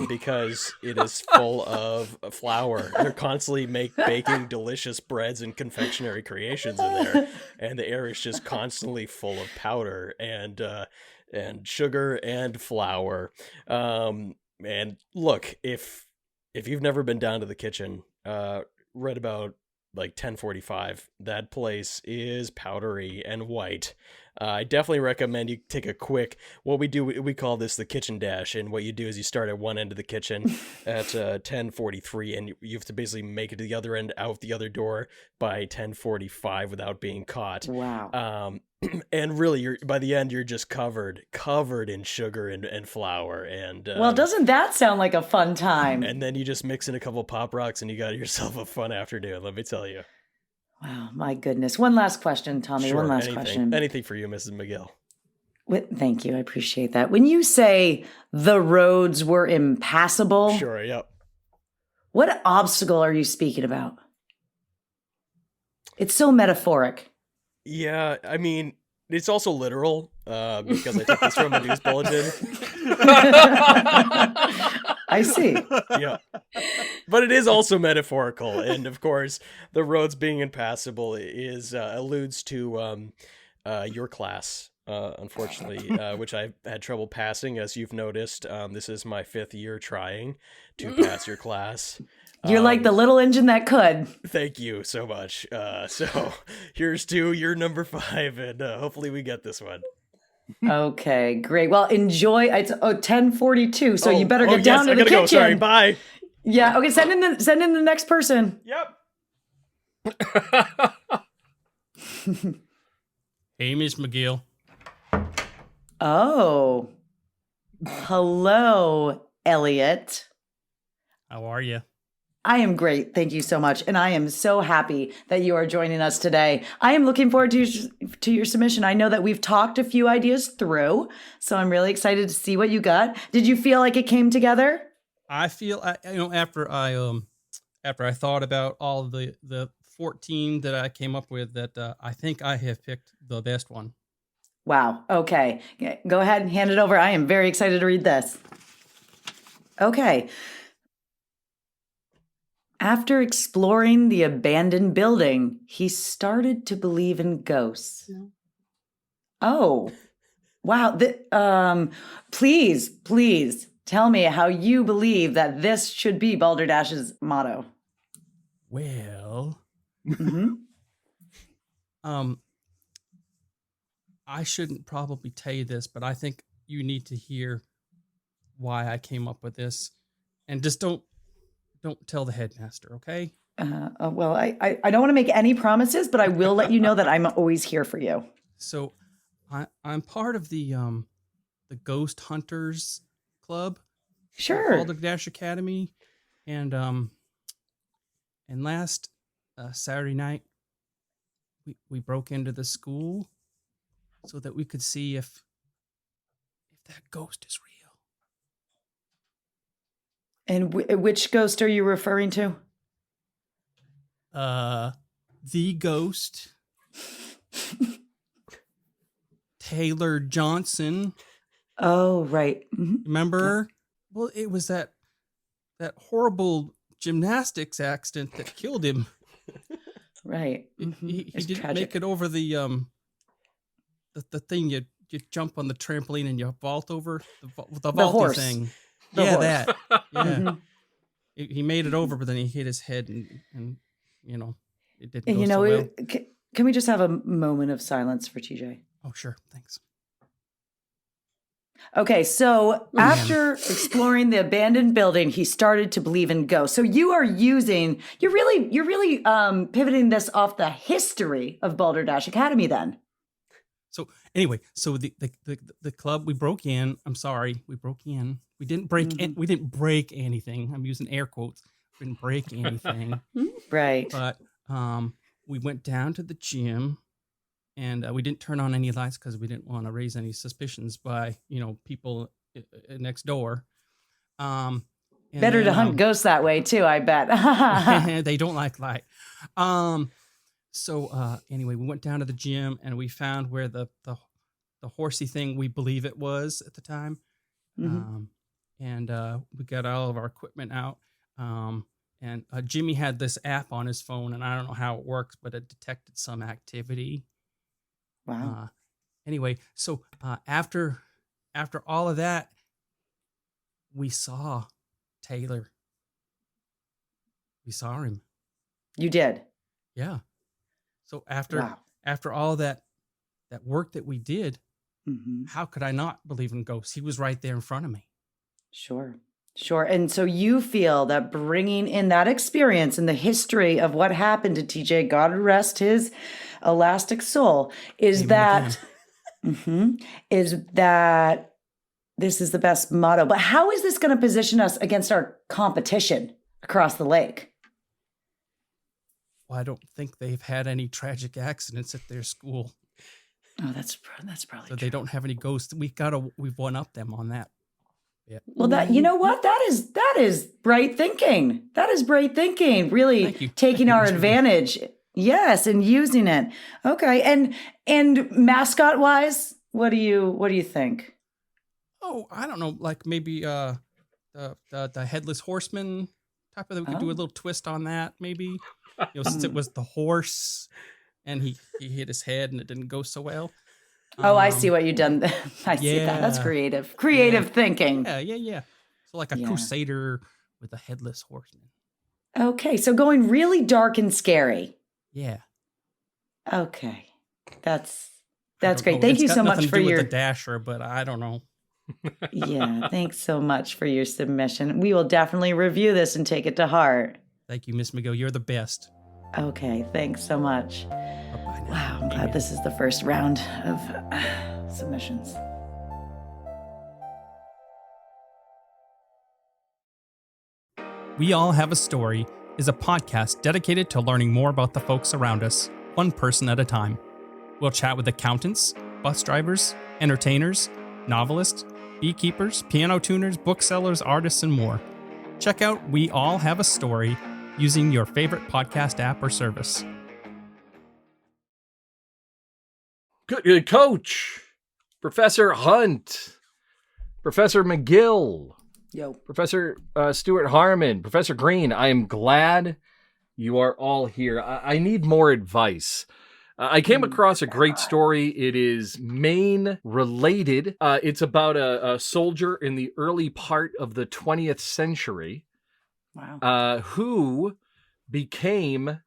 S4: because it is full of flour. They're constantly baking delicious breads and confectionery creations in there, and the air is just constantly full of powder and sugar and flour. And look, if you've never been down to the kitchen, right about like 10:45, that place is powdery and white. I definitely recommend you take a quick, we call this the kitchen dash, and what you do is you start at one end of the kitchen at 10:43, and you have to basically make it to the other end, out the other door by 10:45 without being caught.
S7: Wow.
S4: And really, by the end, you're just covered in sugar and flour. And
S7: well, doesn't that sound like a fun time?
S4: And then you just mix in a couple Pop Rocks, and you got yourself a fun afternoon, let me tell you.
S7: Wow, my goodness. One last question, Tommy.
S4: Sure,
S7: One last question.
S4: Anything for you, Mrs. McGill.
S7: Thank you. I appreciate that. When you say the roads were impassable,
S4: Sure, yep.
S7: what obstacle are you speaking about? It's so metaphoric.
S4: Yeah, I mean, it's also literal because I took this from a news bulletin.
S7: I see.
S4: Yeah. But it is also metaphorical. And of course, the roads being impassable is alludes to your class, unfortunately, which I've had trouble passing. As you've noticed, this is my 5th year trying to pass your class.
S7: You're like the little engine that could.
S4: Thank you so much. So here's to your number 5, and hopefully we get this one.
S7: Okay, great. Well, enjoy. It's 10:42, so you better get down to
S4: I
S7: the
S4: gotta
S7: kitchen.
S4: go. Sorry, bye.
S7: Yeah. Okay. Send in the next person.
S4: Yep.
S6: Hey, Miss McGill.
S7: Oh, hello, Elliot.
S6: How are you?
S7: I am great. Thank you so much. And I am so happy that you are joining us today. I am looking forward to your submission. I know that we've talked a few ideas through, so I'm really excited to see what you got. Did you feel like it came together?
S6: I feel, after I thought about all of the 14 that I came up with, that I think I have picked the best one.
S7: Wow. Okay. Go ahead and hand it over. I am very excited to read this. Okay. After exploring the abandoned building, he started to believe in ghosts.
S8: No.
S7: Oh, wow. Please tell me how you believe that this should be Balderdash's motto.
S6: Well,
S7: Mm-hmm.
S6: I shouldn't probably tell you this, but I think you need to hear why I came up with this, and just don't tell the headmaster, okay?
S7: Well, I don't want to make any promises, but I will let you know that I'm always here for you.
S6: So, I'm part of the Ghost Hunters Club.
S7: Sure.
S6: Balderdash Academy, and last Saturday night, we broke into the school so that we could see if that ghost is real.
S7: And which ghost are you referring to?
S6: The ghost, Taylor Johnson.
S7: Oh, right. Mm-hmm.
S6: Remember her? Well, it was that horrible gymnastics accident that killed him.
S7: Right. Mm-hmm.
S6: He didn't
S7: tragic.
S6: make it over the thing you jump on the trampoline and you vault over the vaulty
S7: horse.
S6: thing.
S7: The horse.
S6: That. Yeah.
S7: Mm-hmm.
S6: He made it over, but then he hit his head and it didn't go
S7: You
S6: so
S7: know,
S6: well.
S7: can we just have a moment of silence for TJ?
S6: Oh, sure. Thanks.
S7: Okay, so after exploring the abandoned building, he started to believe in ghosts. So you're really pivoting this off the history of Balderdash Academy then.
S6: So anyway, the club, we broke in. I'm sorry, we broke in. We didn't break. We didn't break anything. I'm using air quotes. We didn't break anything.
S7: Right.
S6: But we went down to the gym, and we didn't turn on any lights because we didn't want to raise any suspicions by people next door.
S7: Better to hunt ghosts that way too, I bet.
S6: They don't like light. So anyway, we went down to the gym and we found where the horsey thing we believe it was at the time.
S7: Mm-hmm.
S6: And we got all of our equipment out. And Jimmy had this app on his phone, and I don't know how it works, but it detected some activity.
S7: Wow.
S6: Anyway, so after all of that, we saw Taylor. We saw him.
S7: You did?
S6: Yeah. So after all that work that we did,
S7: mm-hmm.
S6: How could I not believe in ghosts? He was right there in front of me.
S7: Sure. And so you feel that bringing in that experience and the history of what happened to TJ, God rest his elastic soul, is that this is the best motto. But how is this going to position us against our competition across the lake?
S6: Well, I don't think they've had any tragic accidents at their school.
S7: Oh, that's probably
S6: So
S7: true.
S6: they don't have any ghosts. We've one up them on that. Yeah.
S7: Well, you know what? That is bright thinking. That is bright thinking. Really
S6: Thank you.
S7: taking our
S6: Thank you.
S7: advantage. Yes, and using it. Okay. And mascot wise, what do you think?
S6: Oh, I don't know, like maybe the headless horseman type of thing. We could do a little twist on that, maybe. Since it was the horse and he hit his head and it didn't go so well.
S7: Oh, I see what you've done. I see that. That's creative. Creative thinking.
S6: Yeah. So like a crusader with a headless horseman.
S7: Okay, so going really dark and scary.
S6: Yeah.
S7: Okay. That's great. Thank
S6: It's
S7: you
S6: got
S7: so
S6: nothing
S7: much
S6: to
S7: for
S6: do
S7: your
S6: with the dasher, but I don't know.
S7: Yeah, thanks so much for your submission. We will definitely review this and take it to heart.
S6: Thank you, Miss McGill. You're the best.
S7: Okay, thanks so much.
S6: Bye-bye now.
S7: Wow, I'm glad this is the first round of submissions.
S6: We All Have a Story is a podcast dedicated to learning more about the folks around us, one person at a time. We'll chat with accountants, bus drivers, entertainers, novelists, beekeepers, piano tuners, booksellers, artists, and more. Check out We All Have a Story using your favorite podcast app or service.
S5: Good Coach, Professor Hunt, Professor McGill, Professor Stuart Harmon, Professor Green. I am glad you are all here. I need more advice. I came across a great story. It is Maine related. It's about a soldier in the early part of the 20th century.
S7: Wow.
S5: Who became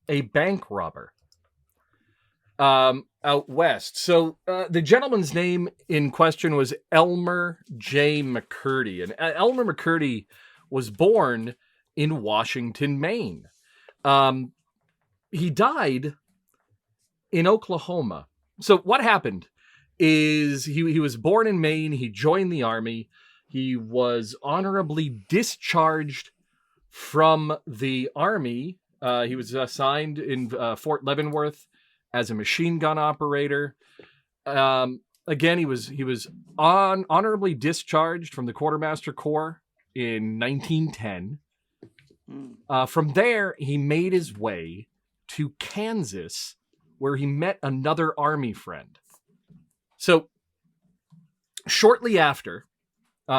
S5: a bank robber out west. So the gentleman's name in question was Elmer J. McCurdy. And Elmer McCurdy was born in Washington, Maine. He died in Oklahoma. So what happened is he was born in Maine. He joined the Army. He was honorably discharged from the Army. He was assigned in Fort Leavenworth as a machine gun operator. Again, he was honorably discharged from the Quartermaster Corps in 1910. From there, he made his way to Kansas, where he met another Army friend. So shortly after,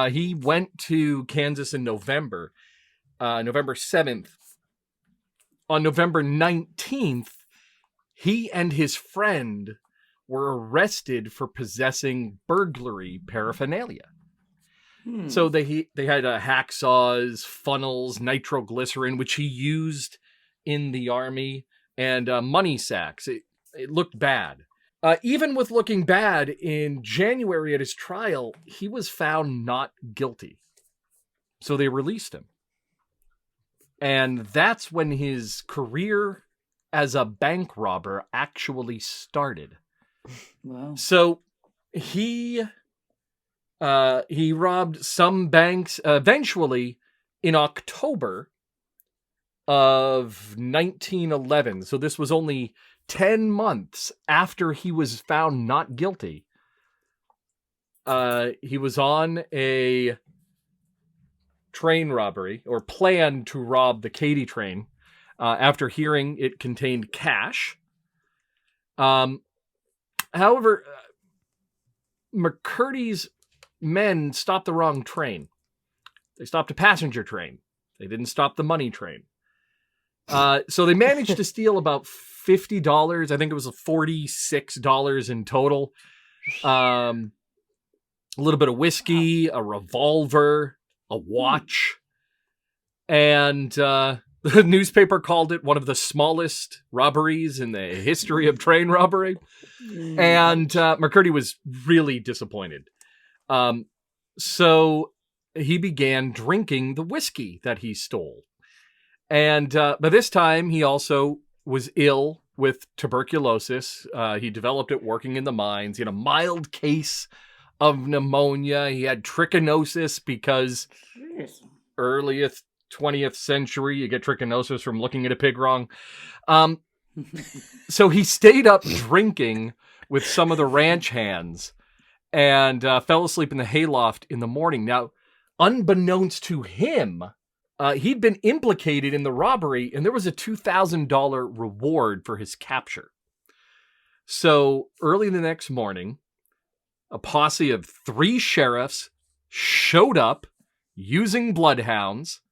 S5: he went to Kansas in November 7th. On November 19th, he and his friend were arrested for possessing burglary paraphernalia. So they had hacksaws, funnels, nitroglycerin, which he used in the Army, and money sacks. It looked bad. Even with looking bad, in January at his trial, he was found not guilty. So they released him. And that's when his career as a bank robber actually started.
S7: Wow.
S5: So he robbed some banks eventually in October of 1911. So this was only 10 months after he was found not guilty. He was on a train robbery, or planned to rob the Katy train, after hearing it contained cash. However, McCurdy's men stopped the wrong train. They stopped a passenger train. They didn't stop the money train. So they managed to steal about $50. I think it was $46 in total. A little bit of whiskey, a revolver, a watch. And the newspaper called it one of the smallest robberies in the history of train robbery. And McCurdy was really disappointed. So he began drinking the whiskey that he stole. And by this time, he also was ill with tuberculosis. He developed it working in the mines. He had a mild case of pneumonia. He had trichinosis because earliest 20th century, you get trichinosis from looking at a pig wrong. So he stayed up drinking with some of the ranch hands and fell asleep in the hayloft in the morning. Now, unbeknownst to him, he'd been implicated in the robbery, and there was a $2,000 reward for his capture. So early the next morning, a posse of 3 sheriffs showed up using bloodhounds,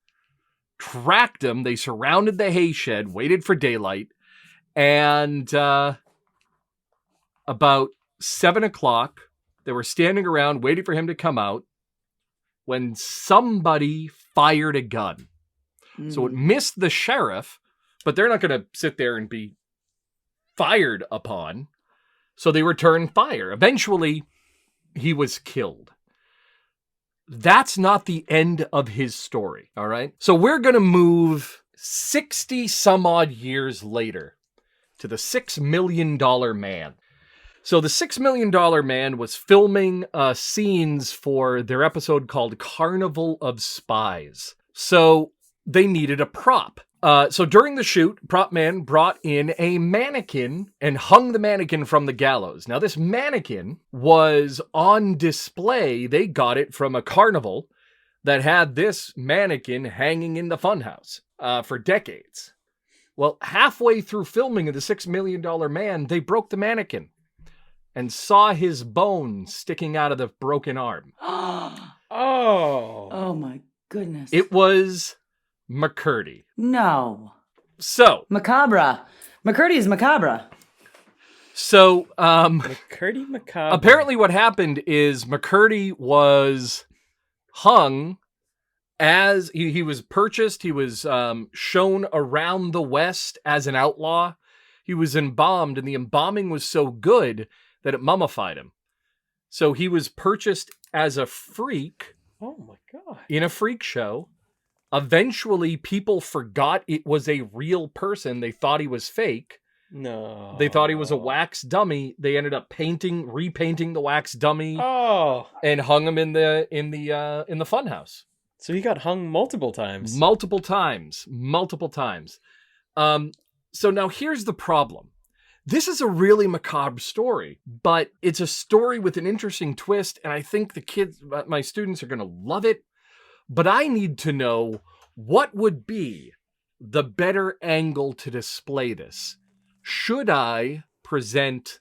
S5: tracked him. They surrounded the hay shed, waited for daylight, and about 7 o'clock, they were standing around waiting for him to come out when somebody fired a gun. So it missed the sheriff, but they're not going to sit there and be fired upon. So they returned fire. Eventually, he was killed. That's not the end of his story, all right? So we're going to move 60 some odd years later to the $6 million man. So the $6 million man was filming scenes for their episode called Carnival of Spies. So they needed a prop. So during the shoot, prop man brought in a mannequin and hung the mannequin from the gallows. Now this mannequin was on display. They got it from a carnival that had this mannequin hanging in the funhouse for decades. Well, halfway through filming of the $6 million man, they broke the mannequin and saw his bone sticking out of the broken arm.
S7: Oh my goodness.
S5: It was McCurdy.
S7: No.
S5: So.
S7: Macabre. McCurdy is macabre.
S5: So,
S4: McCurdy macabre.
S5: Apparently what happened is McCurdy was hung as he was purchased. He was shown around the West as an outlaw. He was embalmed, and the embalming was so good that it mummified him. So he was purchased as a freak.
S4: Oh my God.
S5: In a freak show. Eventually, people forgot it was a real person. They thought he was fake.
S4: No.
S5: They thought he was a wax dummy. They ended up repainting the wax dummy. And hung him in the funhouse.
S4: So he got hung multiple times.
S5: Multiple times. So now here's the problem. This is a really macabre story, but it's a story with an interesting twist, and I think the kids, my students, are going to love it. But I need to know what would be the better angle to display this. Should I present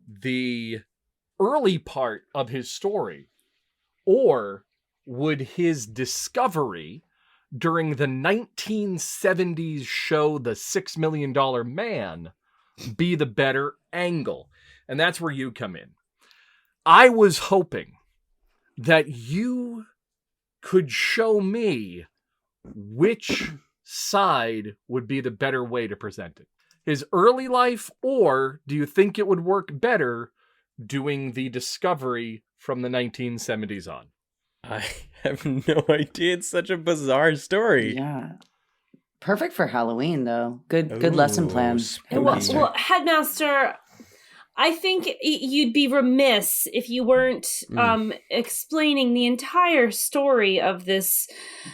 S5: the early part of his story, or would his discovery during the 1970s show The $6 Million Man be the better angle? And that's where you come in. I was hoping that you could show me which side would be the better way to present it. His early life, or do you think it would work better doing the discovery from the 1970s on?
S4: I have no idea. It's such a bizarre story.
S7: Yeah. Perfect for Halloween, though. Good lesson plan.
S2: Well, Headmaster, I think you'd be remiss if you weren't explaining the entire story of this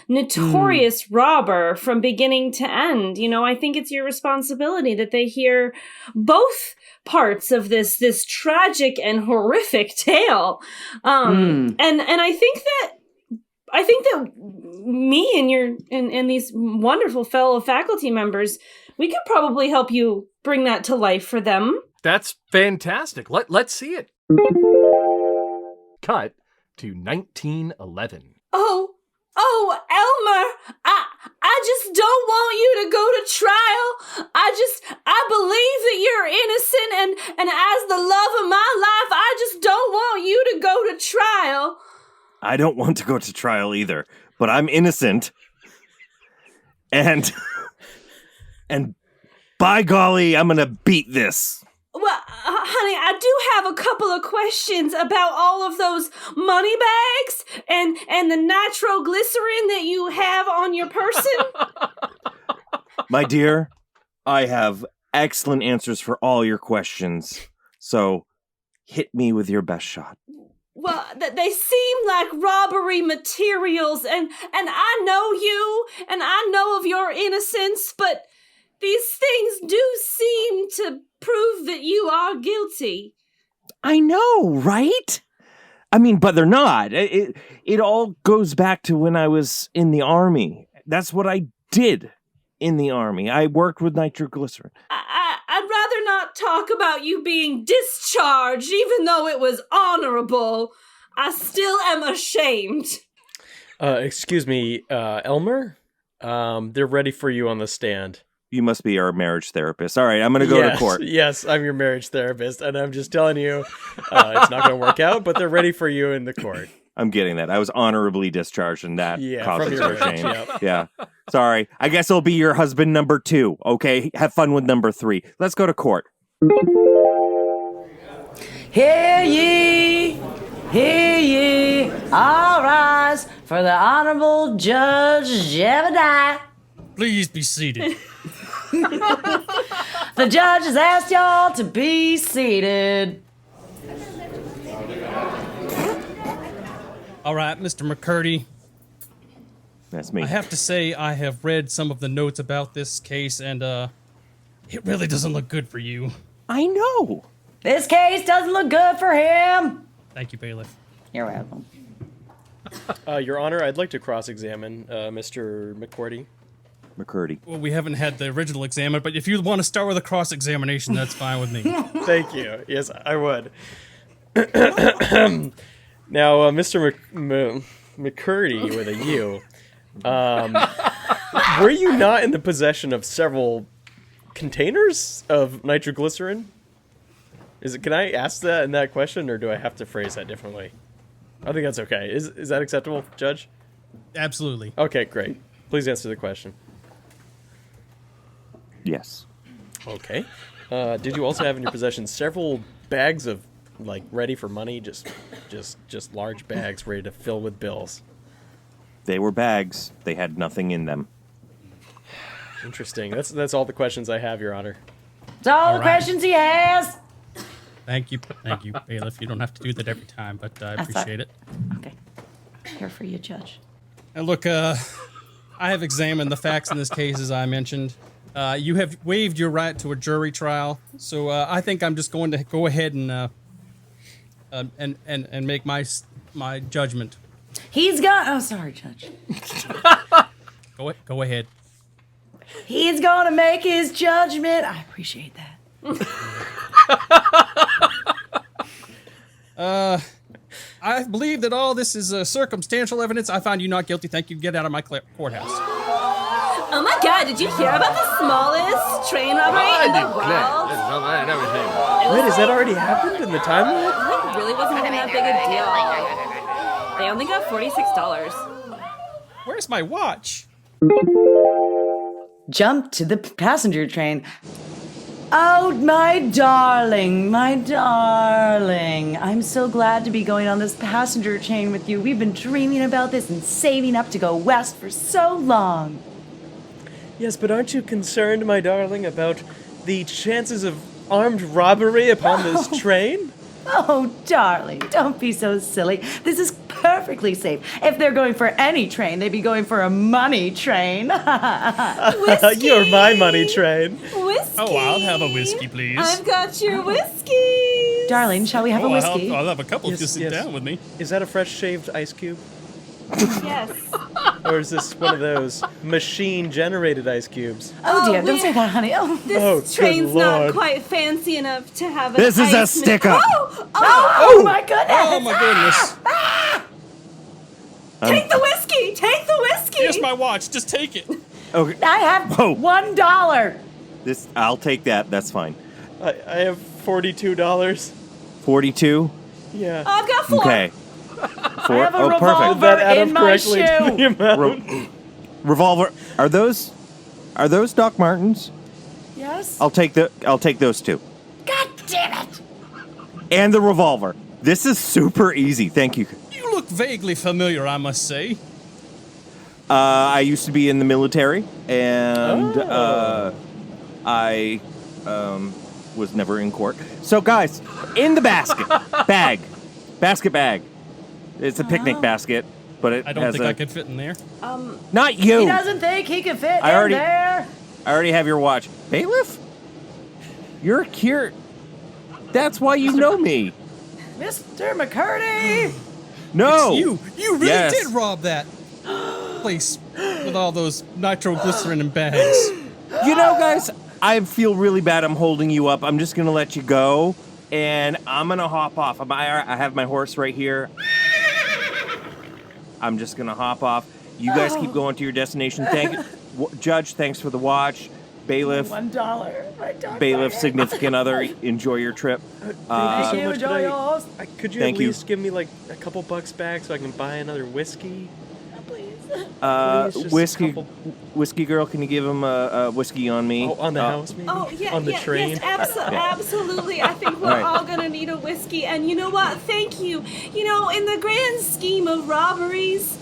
S2: notorious robber from beginning to end. You know, I think it's your responsibility that they hear both parts of this tragic and horrific tale. And I think that me and your and these wonderful fellow faculty members, we could probably help you bring that to life for them.
S5: That's fantastic. Let's see it. Cut to 1911.
S2: Oh, Elmer, I just don't want you to go to trial. I believe that you're innocent, and as the love of my life, I just don't want you to go to trial.
S10: I don't want to go to trial either, but I'm innocent. And by golly, I'm gonna beat this.
S2: Well, honey, I do have a couple of questions about all of those money bags and the nitroglycerin that you have on your person.
S10: My dear, I have excellent answers for all your questions. So, hit me with your best shot.
S2: Well, they seem like robbery materials, and I know you, and I know of your innocence, but these things do seem to prove that you are guilty.
S10: I know, right? I mean, but they're not. It all goes back to when I was in the army. That's what I did in the army. I worked with nitroglycerin.
S2: I'd rather not talk about you being discharged, even though it was honorable. I still am ashamed.
S4: Excuse me, Elmer? They're ready for you on the stand.
S10: You must be our marriage therapist. All right, I'm going to go to court.
S4: Yes, I'm your marriage therapist, and I'm just telling you, it's not going to work out, but they're ready for you in the court.
S10: I'm getting that. I was honorably discharged, and that causes
S4: from
S10: for shame. Yeah. Sorry. I guess it'll be your husband number 2. Okay, have fun with number 3. Let's go to court.
S7: Hear ye, hear ye, all rise for the Honorable Judge Jebediah.
S6: Please be seated.
S7: The judge has asked y'all to be seated.
S6: All right, Mr. McCurdy.
S10: That's me.
S6: I have to say I have read some of the notes about this case, and it really doesn't look good for you.
S10: I know.
S7: This case doesn't look good for him.
S6: Thank you, bailiff.
S7: You're welcome.
S4: Your Honor, I'd like to cross-examine Mr. McCurdy.
S6: Well, we haven't had the original examined, but if you want to start with a cross-examination, that's fine with me.
S4: Thank you. Yes, I would. Now, Mr. McCurdy with a U, were you not in the possession of several containers of nitroglycerin? Can I ask that in that question, or do I have to phrase that differently? I think that's okay. Is that acceptable, Judge?
S6: Absolutely.
S4: Okay, great. Please answer the question.
S10: Yes.
S4: Okay. Did you also have in your possession several bags of, like, ready for money, just large bags ready to fill with bills?
S10: They were bags. They had nothing in them.
S4: Interesting. That's all the questions I have, Your Honor.
S7: That's all the questions he has.
S6: Thank you, bailiff. You don't have to do that every time, but I appreciate it.
S7: Okay. Here for you, Judge.
S6: And look, I have examined the facts in this case, as I mentioned. You have waived your right to a jury trial, so I think I'm just going to go ahead and make my judgment.
S7: He's got. Oh, sorry, Judge.
S6: Go ahead.
S7: He's gonna make his judgment. I appreciate that.
S6: I believe that all this is circumstantial evidence. I find you not guilty. Thank you. Get out of my courthouse.
S2: Oh my god, did you hear about the smallest train robbery in the world?
S4: Wait, has that already happened in the timeline?
S2: It really wasn't even that big a deal. They only got $46.
S6: Where's my watch?
S7: Jump to the passenger train. Oh, my darling, my darling. I'm so glad to be going on this passenger train with you. We've been dreaming about this and saving up to go west for so long.
S4: Yes, but aren't you concerned, my darling, about the chances of armed robbery upon this train?
S7: Oh, darling, don't be so silly. This is perfectly safe. If they're going for any train, they'd be going for a money train.
S2: Whiskey!
S4: You're my money train.
S2: Whiskey!
S6: Oh, I'll have a whiskey, please.
S2: I've got your whiskey!
S7: Darling, shall we have a whiskey?
S6: I'll have a couple if you sit down with me.
S4: Is that a fresh shaved ice cube?
S2: Yes.
S4: Or is this one of those machine-generated ice cubes?
S7: Oh, dear, don't say that, honey. Oh,
S2: This train's not quite fancy enough to have an
S10: This is a
S2: ice
S10: stick-up.
S7: Oh, my goodness!
S6: Oh, my goodness.
S2: Take the whiskey! Take the whiskey!
S6: Here's my watch. Just take it.
S10: Okay.
S7: I have $1.
S10: I'll take that. That's fine.
S4: I have $42.
S10: 42.
S4: Yeah.
S2: I've got 4.
S10: Okay.
S7: I have a revolver
S4: Did that add
S7: in
S4: up
S7: my
S4: correctly to the
S7: shoe.
S4: amount?
S10: Revolver. Are those Doc Martens?
S7: Yes.
S10: I'll take those two.
S7: God damn it!
S10: And the revolver. This is super easy. Thank you.
S6: You look vaguely familiar, I must say.
S10: I used to be in the military, and I was never in court. So, guys, in the basket bag. It's a picnic basket, but it
S6: I don't
S10: has
S6: think I could fit in there.
S10: Not you.
S7: He doesn't think he can fit in there.
S10: I already have your watch. Bailiff? You're here. That's why you know me.
S7: Mr. McCurdy!
S10: No!
S6: It's you really
S10: Yes.
S6: did rob that place with all those nitroglycerin and bags.
S10: You know, guys, I feel really bad I'm holding you up. I'm just going to let you go, and I'm going to hop off. I have my horse right here. I'm just going to hop off. You guys keep going to your destination. Judge, thanks for the watch. Bailiff,
S7: $1. My dog
S10: bailiff,
S7: died.
S10: significant other, enjoy your trip.
S4: Thank you so much.
S7: enjoy yours.
S4: Could you
S10: Thank
S4: at
S10: you.
S4: least give me like a couple bucks back so I can buy another whiskey? Please, just
S10: Whiskey,
S4: a couple-
S10: whiskey girl, can you give him a whiskey on me?
S4: Oh, on the house, maybe?
S2: Oh, yeah,
S4: on the train?
S2: Yes, absolutely. I think we're
S10: Right.
S2: all gonna need a whiskey. And you know what? Thank you. You know, in the grand scheme of robberies,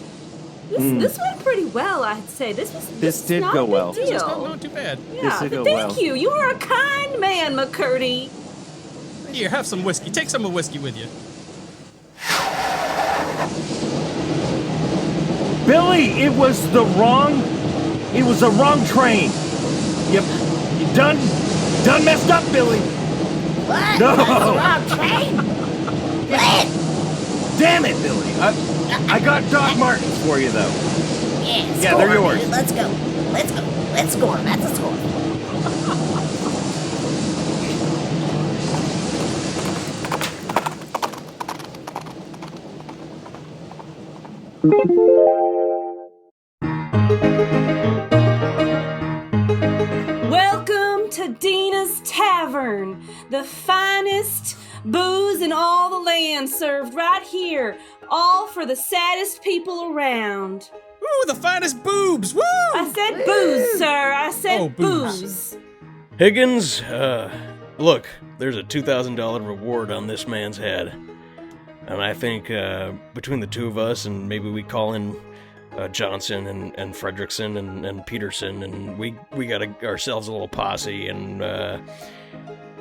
S2: this went pretty well, I'd say. This
S10: did
S2: not
S10: go
S2: a big
S10: well.
S2: Deal.
S6: It's not too bad.
S2: Yeah,
S10: This did go
S2: thank
S10: well.
S2: you. You are a kind man, McCurdy.
S6: Here, have some whiskey. Take some of the whiskey with you.
S10: Billy, it was the wrong train. You done messed up, Billy.
S7: What?
S10: No.
S7: That's the wrong train?
S10: Damn it, Billy. I got Doc Martens for you, though. Yeah, they're yours.
S7: Dude. Let's go. Let's score. That's a score.
S2: Welcome to Dina's Tavern, the finest booze in all the land served right here, all for the saddest people around.
S6: Ooh, the finest boobs! Woo!
S2: I said booze, sir. I said
S6: Oh, booze.
S2: booze.
S4: Higgins, look, there's a $2,000 reward on this man's head. And I think between the two of us, and maybe we call in Johnson and Fredrickson and Peterson, and we got ourselves a little posse, and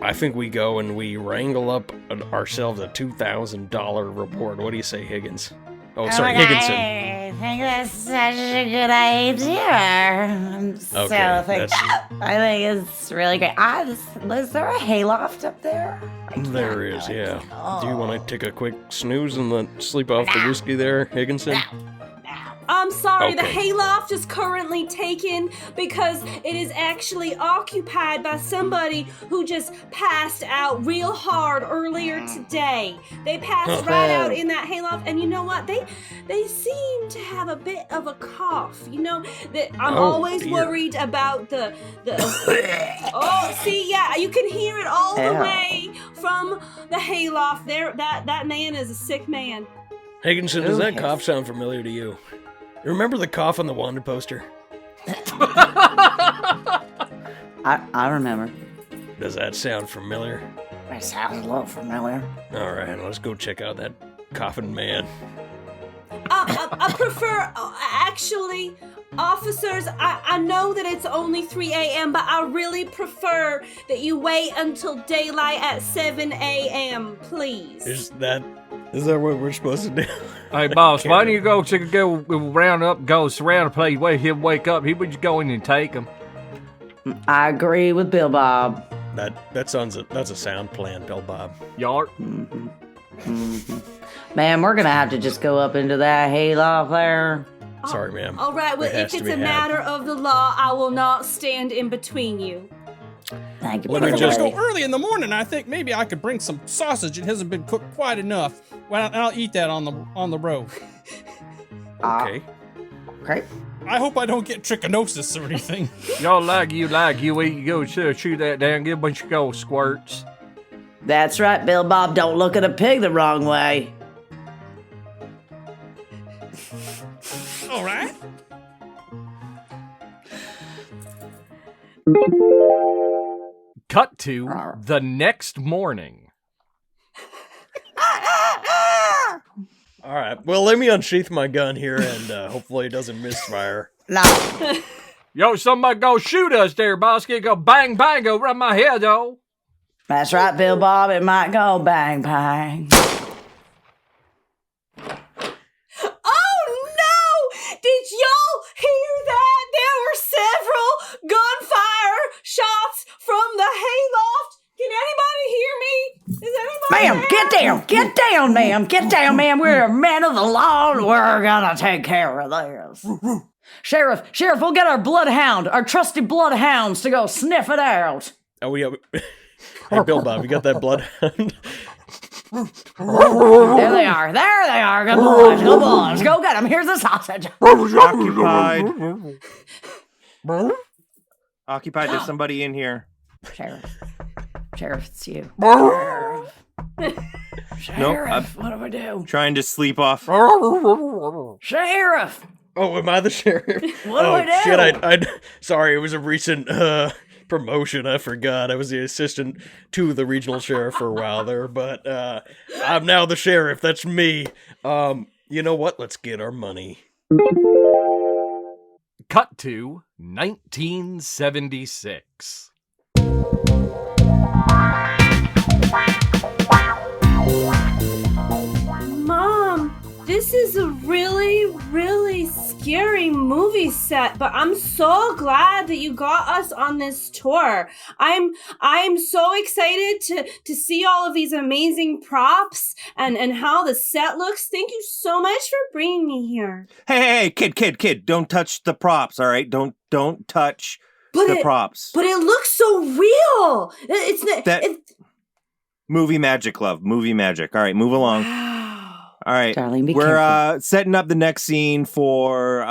S4: I think we go and we wrangle up ourselves a $2,000 reward. What do you say, Higgins? Oh, sorry, Higginson.
S7: I think that's such a good idea.
S4: Okay,
S7: I think it's really great. Is there a hayloft up there?
S4: There is, yeah. Do you want to take a quick snooze and then sleep off the whiskey there, Higginson?
S2: I'm sorry, the
S4: Okay.
S2: hayloft is currently taken because it is actually occupied by somebody who just passed out real hard earlier today. They passed right out in that hayloft, and you know what? They seem to have a bit of a cough. You know that I'm always
S4: dear.
S2: worried about the. Oh, see, yeah, you can hear it all the way from the hayloft. There, that man is a sick man.
S4: Higginson, does that cough sound familiar to you? You remember the cough on the wanted poster?
S7: I remember.
S4: Does that sound familiar?
S7: It sounds a little familiar.
S4: All right, let's go check out that coughing man.
S2: I prefer, actually, officers, I know that it's only 3 a.m., but I really prefer that you wait until daylight at 7 a.m., please.
S4: Is that what we're supposed to do?
S9: Hey, boss, why don't you go round up, go surround the place, wait he'll wake up. He would just go in and take him.
S7: I agree with Bill Bob.
S4: That's a sound plan, Bill Bob.
S9: Yart.
S7: Man, we're gonna have to just go up into that hayloft there.
S4: Sorry, ma'am.
S2: All right, well,
S4: It has
S2: if
S4: to
S2: it's
S4: be
S2: a
S4: had.
S2: matter of the law, I will not stand in between you.
S7: Thank you,
S4: Let
S6: But
S4: me
S6: if we're
S4: just-
S6: gonna go early in the morning, I think maybe I could bring some sausage. It hasn't been cooked quite enough. Well, I'll eat that on the road.
S4: Okay.
S7: Okay.
S6: I hope I don't get trichinosis or anything.
S9: Y'all like you eat, you go chew that down, give a bunch of gold squirts.
S7: That's right, Bill Bob. Don't look at a pig the wrong way.
S6: All right.
S9: Cut to the next morning.
S4: All right. Well, let me unsheath my gun here, and hopefully it doesn't misfire.
S7: No.
S9: Yo, somebody go shoot us there, boss. Get go bang bang over my head, though.
S7: That's right, Bill Bob. It might go bang bang.
S2: Oh no! Did y'all hear that? There were several gunfire shots from the hayloft. Can anybody hear me? Is anybody
S7: Ma'am,
S2: there?
S7: get down, ma'am. Get down, ma'am. We're a man of the law, and we're gonna take care of this. Sheriff, we'll get our bloodhound, our trusty bloodhounds, to go sniff it out.
S4: Oh, yeah. Hey, Bill Bob, you got that bloodhound?
S7: There they are. Good boys. Go get them. Here's the sausage.
S10: Occupied. There's somebody in here.
S7: Sheriff, it's you.
S10: Nope.
S7: What do I do?
S10: Trying to sleep off.
S7: Sheriff!
S4: Oh, am I the sheriff?
S7: What do I do?
S4: Shit, I sorry, it was a recent promotion. I forgot. I was the assistant to the regional sheriff for a while there, but I'm now the sheriff. That's me. You know what? Let's get our money.
S5: Cut to 1976.
S2: Mom, this is a really, really scary movie set, but I'm so glad that you got us on this tour. I'm so excited to see all of these amazing props and how the set looks. Thank you so much for bringing me here.
S10: Hey, kid, don't touch the props, all right? Don't touch the props.
S2: But it looks so real.
S10: Movie magic, love. Movie magic. All right, move along. All right,
S7: darling, be
S10: we're
S7: careful.
S10: Setting up the next scene for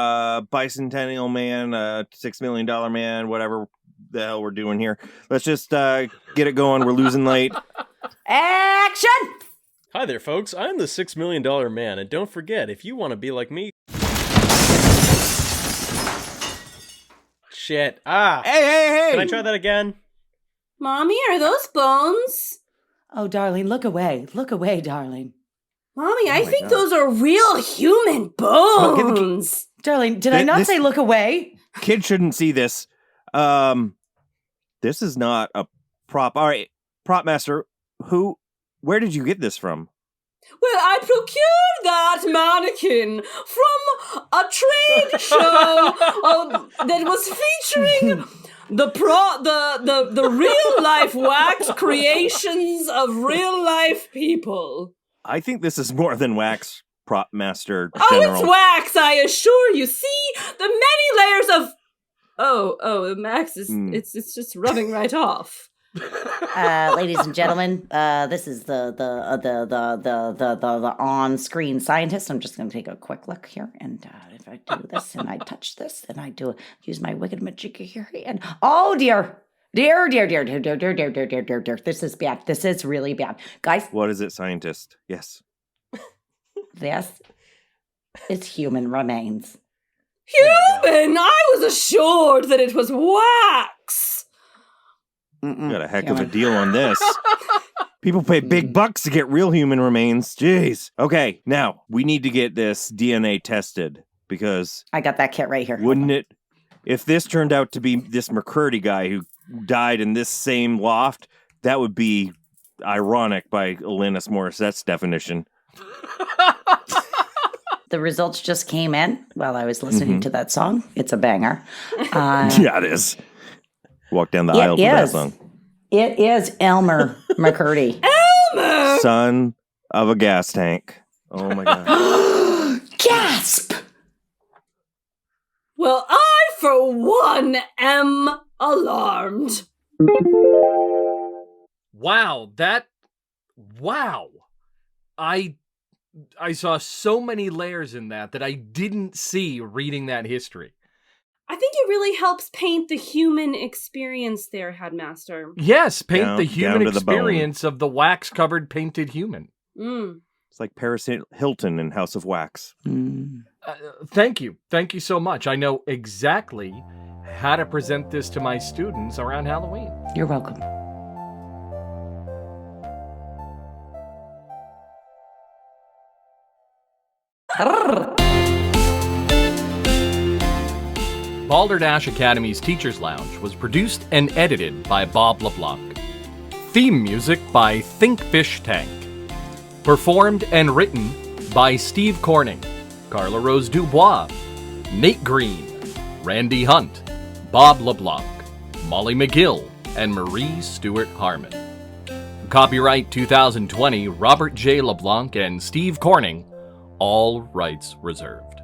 S10: Bicentennial Man, $6 Million Man, whatever the hell we're doing here. Let's just get it going. We're losing late.
S7: Action!
S4: Hi there, folks. I'm the $6 Million Man, and don't forget, if you want to be like me... Shit.
S10: Hey!
S4: Can I try that again?
S2: Mommy, are those bones?
S7: Oh, darling, look away. Look away, darling.
S2: Mommy, I think those are real human bones.
S7: Darling, did I not say look away?
S10: Kid shouldn't see this. This is not a prop. All right, prop master, where did you get this from?
S2: Well, I procured that mannequin from a trade show that was featuring the real life wax creations of real life people.
S10: I think this is more than wax, prop master
S2: General.
S10: General.
S2: Oh, it's wax, I assure you. See the many layers of... Oh, Max is... It's just rubbing right off.
S7: Ladies and gentlemen, this is the on-screen scientist. I'm just going to take a quick look here, and if I do this and I touch this, then I use my wicked magic here, and oh dear. Dear. This is bad. This is really bad. Guys.
S10: What is it, scientist? Yes.
S7: This is human remains.
S2: Human? I was assured that it was wax.
S10: Got a heck of a deal on this. People pay big bucks to get real human remains. Jeez. Okay, now we need to get this DNA tested because...
S7: I got that kit right here.
S10: Wouldn't it... If this turned out to be this McCurdy guy who died in this same loft, that would be ironic by Alanis Morissette's definition.
S7: The results just came in while I was listening to that song. It's a banger.
S10: Yeah, it is. Walk down the aisle to that song.
S7: It is Elmer McCurdy.
S2: Elmer!
S10: Son of a gas tank. Oh my God.
S7: Gasp!
S2: Well, I, for one, am alarmed.
S5: Wow, wow. I saw so many layers in that I didn't see reading that history.
S2: I think it really helps paint the human experience there, Headmaster.
S5: Yes, paint the human experience of the wax-covered painted human.
S10: It's like Paris Hilton in House of Wax.
S5: Thank you. Thank you so much. I know exactly how to present this to my students around Halloween.
S7: You're welcome.
S5: Balderdash Academy's Teacher's Lounge was produced and edited by Bob LeBlanc. Theme music by Thinkfish Tank. Performed and written by Steve Corning, CarlaRose Dubois, Nate Green, Randy Hunt, Bob LeBlanc, Molly McGill, and Marie Stewart Harmon. Copyright 2020, Robert J. LeBlanc and Steve Corning. All rights reserved.